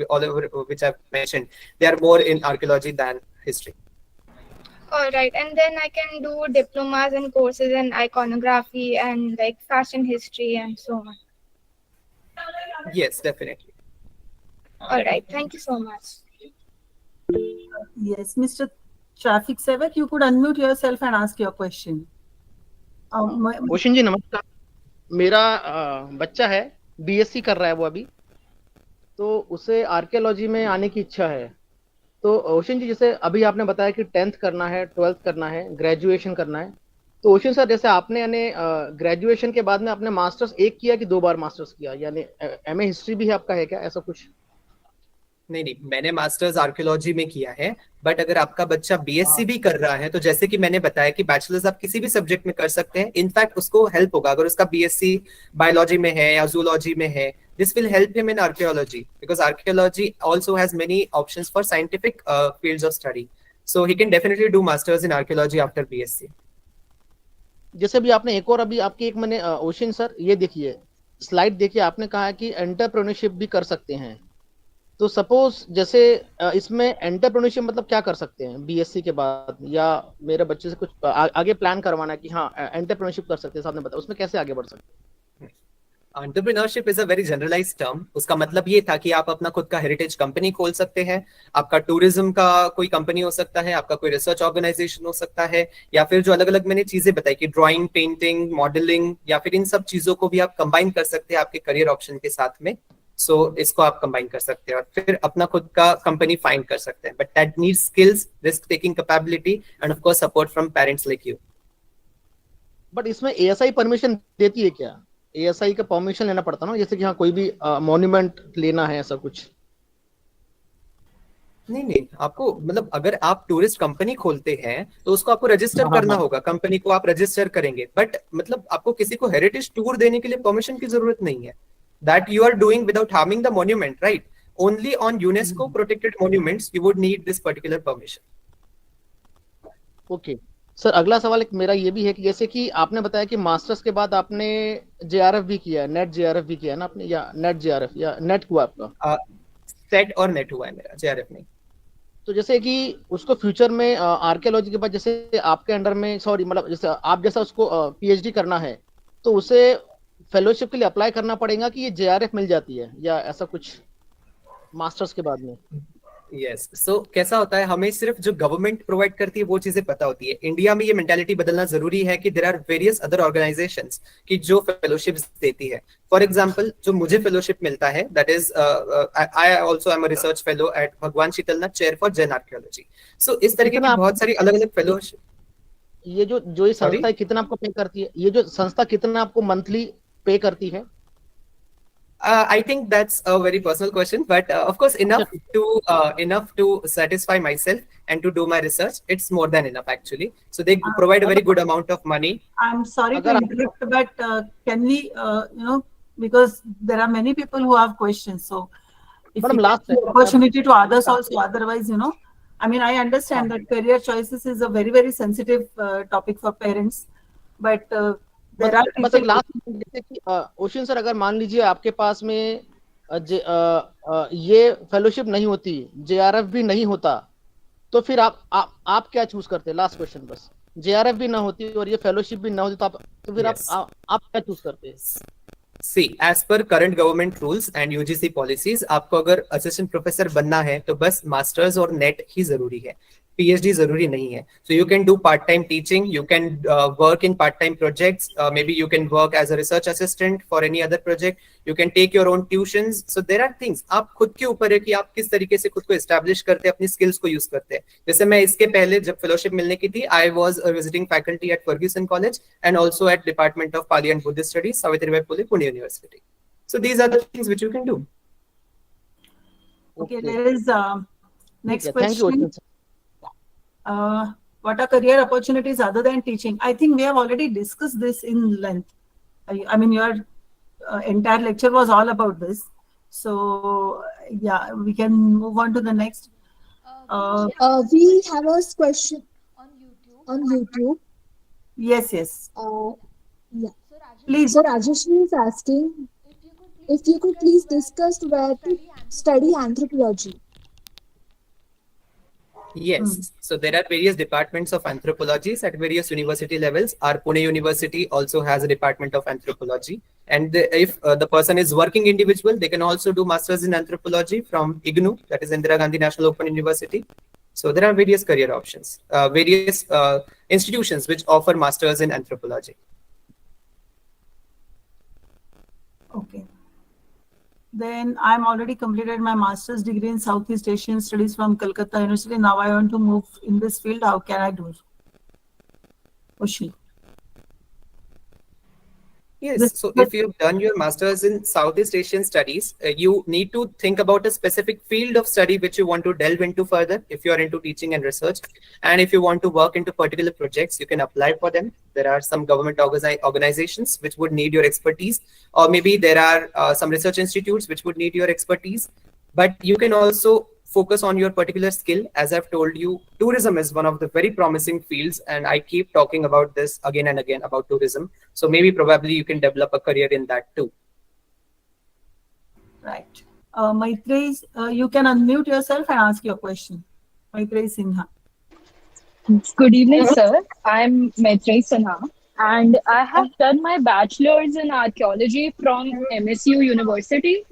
all over which I've mentioned, they are more in archaeology than history. All right, and then I can do diplomas and courses in iconography and like fashion history and so on. Yes, definitely. All right, thank you so much. Yes, Mr. Traffic Sevak, you could unmute yourself and ask your question. Oshan ji नमस्कार. मेरा बच्चा है, BSc कर रहा है वो अभी, तो उसे आर्कियोलॉजी में आने की इच्छा है. तो ओशन जी जैसे अभी आपने बताया कि 10th करना है, 12th करना है, ग्रेजुएशन करना है, तो ओशन सर जैसे आपने यानी ग्रेजुएशन के बाद में आपने मास्टर्स एक किया कि 2 बार मास्टर्स किया, यानी एमए हिस्ट्री भी आपका है क्या, ऐसा कुछ? नहीं, मैंने मास्टर्स आर्कियोलॉजी में किया है. बट अगर आपका बच्चा बीएससी भी कर रहा है तो जैसे कि मैंने बताया कि बैचलर्स आप किसी भी सब्जेक्ट में कर सकते हैं. इनफैक्ट उसको हेल्प होगा अगर उसका बीएससी बायोलॉजी में है या जूलॉजी में है. This will help him in archaeology because archaeology also has many options for scientific fields of study. So he can definitely do masters in archaeology after BSc. जैसे भी आपने एक और अभी आपकी एक मैंने ओशन सर ये देखिए स्लाइड देखिए, आपने कहा है कि एंटरप्रेन्योरशिप भी कर सकते हैं. तो सपोज जैसे इसमें एंटरप्रेन्योरशिप मतलब क्या कर सकते हैं बीएससी के बाद, या मेरे बच्चे से कुछ आगे प्लान करवाना है कि हाँ एंटरप्रेन्योरशिप कर सकते हैं, आपने बताया उसमें कैसे आगे बढ़ सकते हैं? Entrepreneurship is a very generalised term. उसका मतलब ये था कि आप अपना खुद का हेरिटेज कंपनी खोल सकते हैं, आपका टूरिज्म का कोई कंपनी हो सकता है, आपका कोई रिसर्च ऑर्गेनाइजेशन हो सकता है, या फिर जो अलग अलग मैंने चीजें बताई कि ड्राइंग, पेंटिंग, मॉडलिंग, या फिर इन सब चीजों को भी आप कंबाइन कर सकते हैं आपके करियर ऑप्शन के साथ में. सो इसको आप कंबाइन कर सकते हैं और फिर अपना खुद का कंपनी फाइंड कर सकते हैं. But that needs skills, risk taking capability end of course support from parents like you. But इसमें एएसआई परमिशन देती है क्या? एएसआई का परमिशन लेना पड़ता ना, जैसे कि हाँ कोई भी मॉन्यूमेंट लेना है ऐसा कुछ? नहीं, आपको मतलब अगर आप टूरिस्ट कंपनी खोलते हैं तो उसको आपको रजिस्टर करना होगा. कंपनी को आप रजिस्टर करेंगे, बट मतलब आपको किसी को हेरिटेज टूर देने के लिए परमिशन की जरूरत नहीं है. That you are doing without harming the monument, right? Only on UNESCO protected monuments you would need this particular permission. Okay. Sir अगला सवाल एक मेरा ये भी है कि जैसे कि आपने बताया कि मास्टर्स के बाद आपने जेआरएफ भी किया है, नेट जेआरएफ भी किया है ना आपने, या नेट जेआरएफ या नेट हुआ आपका? सेट और नेट हुआ है मेरा, जेआरएफ नहीं. तो जैसे कि उसको फ्यूचर में आर्कियोलॉजी के बाद जैसे आपके अंडर में सॉरी मतलब जैसे आप जैसा उसको पीएचडी करना है तो उसे फेलोशिप के लिए अप्लाई करना पड़ेगा कि ये जेआरएफ मिल जाती है या ऐसा कुछ मास्टर्स के बाद में? यस सो कैसा होता है, हमें सिर्फ जो गवर्नमेंट प्रोवाइड करती है वो चीजें पता होती है। इंडिया में ये मेंटालिटी बदलना जरूरी है कि there are various other organisations की जो फेलोशिप्स देती है। फॉर एग्जांपल जो मुझे फेलोशिप मिलता है that is I also am a research fellow at Bhagwan Shitalnath chair for Jain archaeology. So इस तरीके की बहुत सारी अलग अलग फेलोशिप। ये जो ये संस्था कितना आपको पे करती है, ये जो संस्था कितना आपको मंथली पे करती है? I think that's a very personal question, but of course, enough to satisfy myself and to do my research. It's more than enough actually. So they provide a very good amount of money. I'm sorry to interrupt, but can we, because there are many people who have questions. So if we give the opportunity to others also, otherwise, I mean, I understand that career choices is a very, very sensitive topic for parents, but बस एक last जैसे कि ocean sir, अगर मान लीजिए आपके पास में ये फेलोशिप नहीं होती, जेआरएफ भी नहीं होता, तो फिर आप क्या चूज करते? लास्ट क्वेश्चन बस। जेआरएफ भी ना होती और ये फेलोशिप भी ना होती तो फिर आप क्या चूज करते? See, as per current government rules and UGC policies, आपको अगर असिस्टेंट प्रोफेसर बनना है तो बस मास्टर्स और नेट ही जरूरी है, PhD जरूरी नहीं है. So you can do part-time teaching, you can work in part-time projects, maybe you can work as a research assistant for any other project, you can take your own tuitions. So there are things, आप खुद के ऊपर है कि आप किस तरीके से खुद को establish करते हैं, अपनी skills को use करते हैं. जैसे मैं इसके पहले जब fellowship मिलने की थी, I was a visiting faculty at Ferguson College and also at Department of Pali and Buddhist Studies, Savitribai Phule, Pune University. So these are the things which you can do. Okay, there is next question. What are career opportunities other than teaching? I think we have already discussed this in length. I mean, your entire lecture was all about this. So, yeah, we can move on to the next. We have a question on YouTube. Yes. Yeah. Please. So, Rajeshri is asking if you could please discuss where to study anthropology. Yes, so there are various departments of anthropology at various university levels. Our Pune University also has a department of anthropology, and if the person is working individual, they can also do masters in anthropology from IGNU, that is Indira Gandhi National Open University. So there are various career options, various institutions which offer masters in anthropology. Okay. Then I'm already completed my master's degree in Southeast Asian Studies from Calcutta University. Now I want to move in this field. How can I do it? Oshin. Yes, so if you've done your master's in Southeast Asian Studies, you need to think about a specific field of study which you want to delve into further if you are into teaching and research. And if you want to work into particular projects, you can apply for them. There are some government organizations which would need your expertise, or maybe there are some research institutes which would need your expertise. But you can also focus on your particular skill. As I've told you, tourism is one of the very promising fields, and I keep talking about this again and again about tourism. So maybe probably you can develop a career in that too. Right. Maitreyi, you can unmute yourself and ask your question. Maitreyi Sinha. Good evening, sir. I'm Maitreyi Sinha, and I have done my bachelor's in archaeology from MSU University,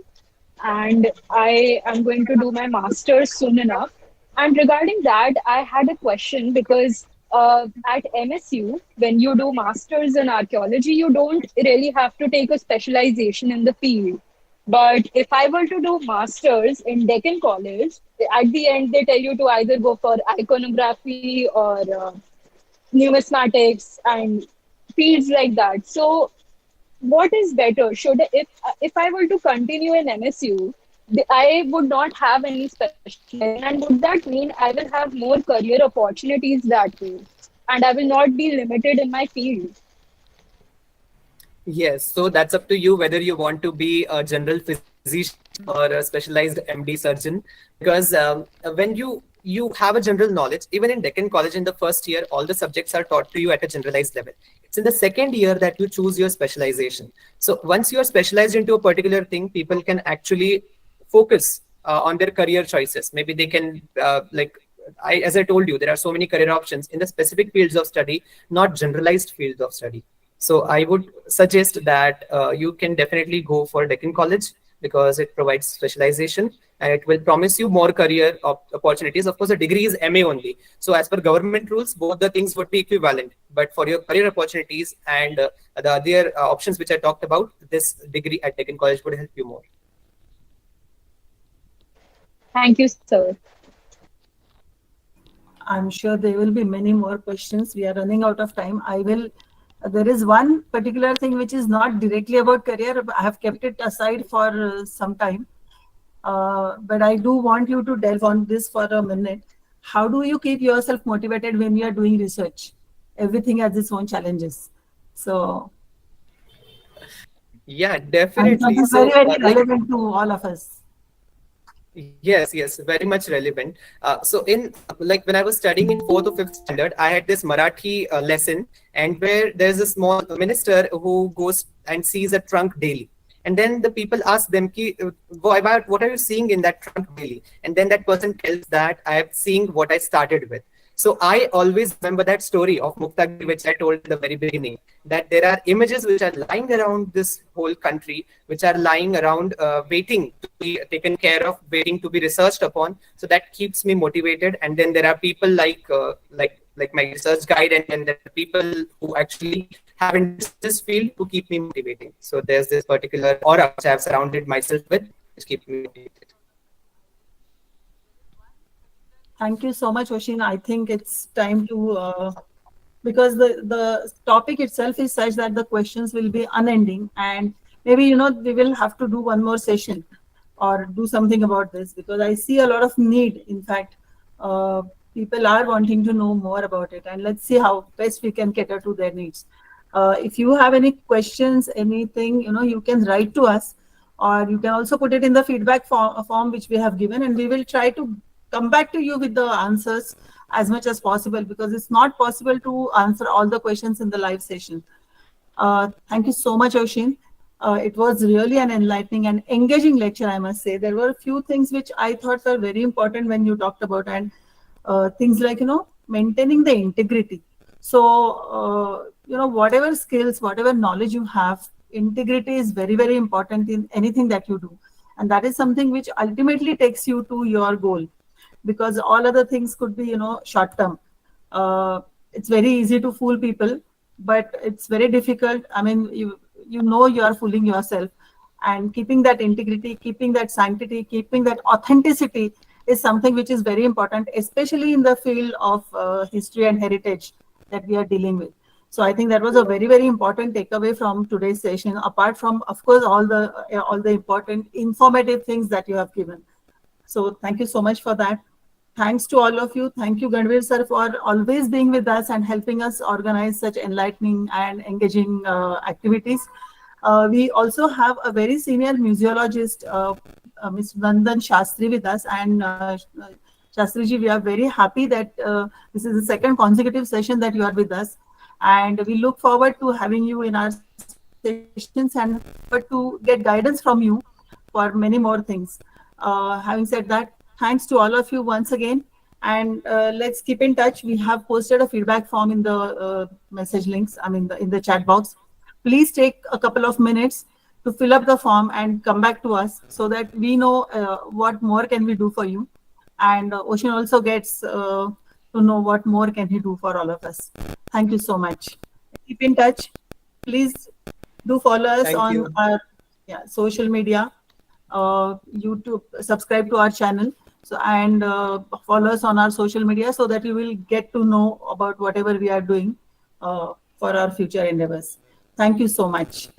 and I am going to do my master's soon enough. And regarding that, I had a question because at MSU, when you do master's in archaeology, you don't really have to take a specialization in the field. But if I were to do master's in Deccan College, at the end they tell you to either go for iconography or numismatics and fields like that. So what is better? If I were to continue in MSU, I would not have any specialization, and would that mean I will have more career opportunities that way, and I will not be limited in my field? Yes, so that's up to you whether you want to be a general physician or a specialized MD surgeon, because when you have a general knowledge, even in Deccan College in the first year, all the subjects are taught to you at a generalized level. It's in the second year that you choose your specialization. So once you are specialized into a particular thing, people can actually focus on their career choices. Maybe they can as I told you, there are so many career options in the specific fields of study, not generalized fields of study. So I would suggest that you can definitely go for Deccan College because it provides specialization and it will promise you more career opportunities. Of course, a degree is MA only. So as per government rules, both the things would be equivalent. But for your career opportunities and the other options which I talked about, this degree at Deccan College would help you more. Thank you, sir. I'm sure there will be many more questions. We are running out of time. There is one particular thing which is not directly about career. I have kept it aside for some time. But I do want you to delve on this for a minute. How do you keep yourself motivated when you are doing research? Everything has its own challenges. So, yeah, definitely. It's very, very relevant to all of us. Yes, very much relevant. So in when I was studying in 4th or 5th standard, I had this Marathi lesson, and where there's a small minister who goes and sees a trunk daily. And then the people ask them, what are you seeing in that trunk daily? And then that person tells that I am seeing what I started with. So I always remember that story of Muktagiri, which I told in the very beginning, that there are images which are lying around this whole country, which are lying around waiting to be taken care of, waiting to be researched upon. So that keeps me motivated. And then there are people like my research guide, and then there are people who actually have in this field to keep me motivating. So there's this particular aura which I have surrounded myself with, which keeps me motivated. Thank you so much, Oshin. I think it's time to, because the topic itself is such that the questions will be unending, and maybe, we will have to do one more session or do something about this, because I see a lot of need. In fact, people are wanting to know more about it, and let's see how best we can cater to their needs. If you have any questions, anything, you can write to us, or you can also put it in the feedback form which we have given, and we will try to come back to you with the answers as much as possible, because it's not possible to answer all the questions in the live session. Thank you so much, Oshin. It was really an enlightening and engaging lecture, I must say. There were a few things which I thought were very important when you talked about, and things like, maintaining the integrity. So, whatever skills, whatever knowledge you have, integrity is very, very important in anything that you do. And that is something which ultimately takes you to your goal, because all other things could be, short term. It's very easy to fool people, but it's very difficult. I mean, you are fooling yourself, and keeping that integrity, keeping that sanctity, keeping that authenticity is something which is very important, especially in the field of history and heritage that we are dealing with. So I think that was a very, very important takeaway from today's session, apart from, of course, all the important informative things that you have given. So thank you so much for that. Thanks to all of you. Thank you, Ganvir sir, for always being with us and helping us organize such enlightening and engaging activities. We also have a very senior museologist, Ms. Nandan Shastri, with us. And Shastriji, we are very happy that this is the second consecutive session that you are with us. And we look forward to having you in our sessions and to get guidance from you for many more things. Having said that, thanks to all of you once again. And let's keep in touch. We have posted a feedback form in the message links, in the chat box. Please take a couple of minutes to fill up the form and come back to us so that we know what more can we do for you. And Oshin also gets to know what more can he do for all of us. Thank you so much. Keep in touch. Please do follow us on our social media, YouTube, subscribe to our channel, and follow us on our social media so that you will get to know about whatever we are doing for our future endeavors. Thank you so much.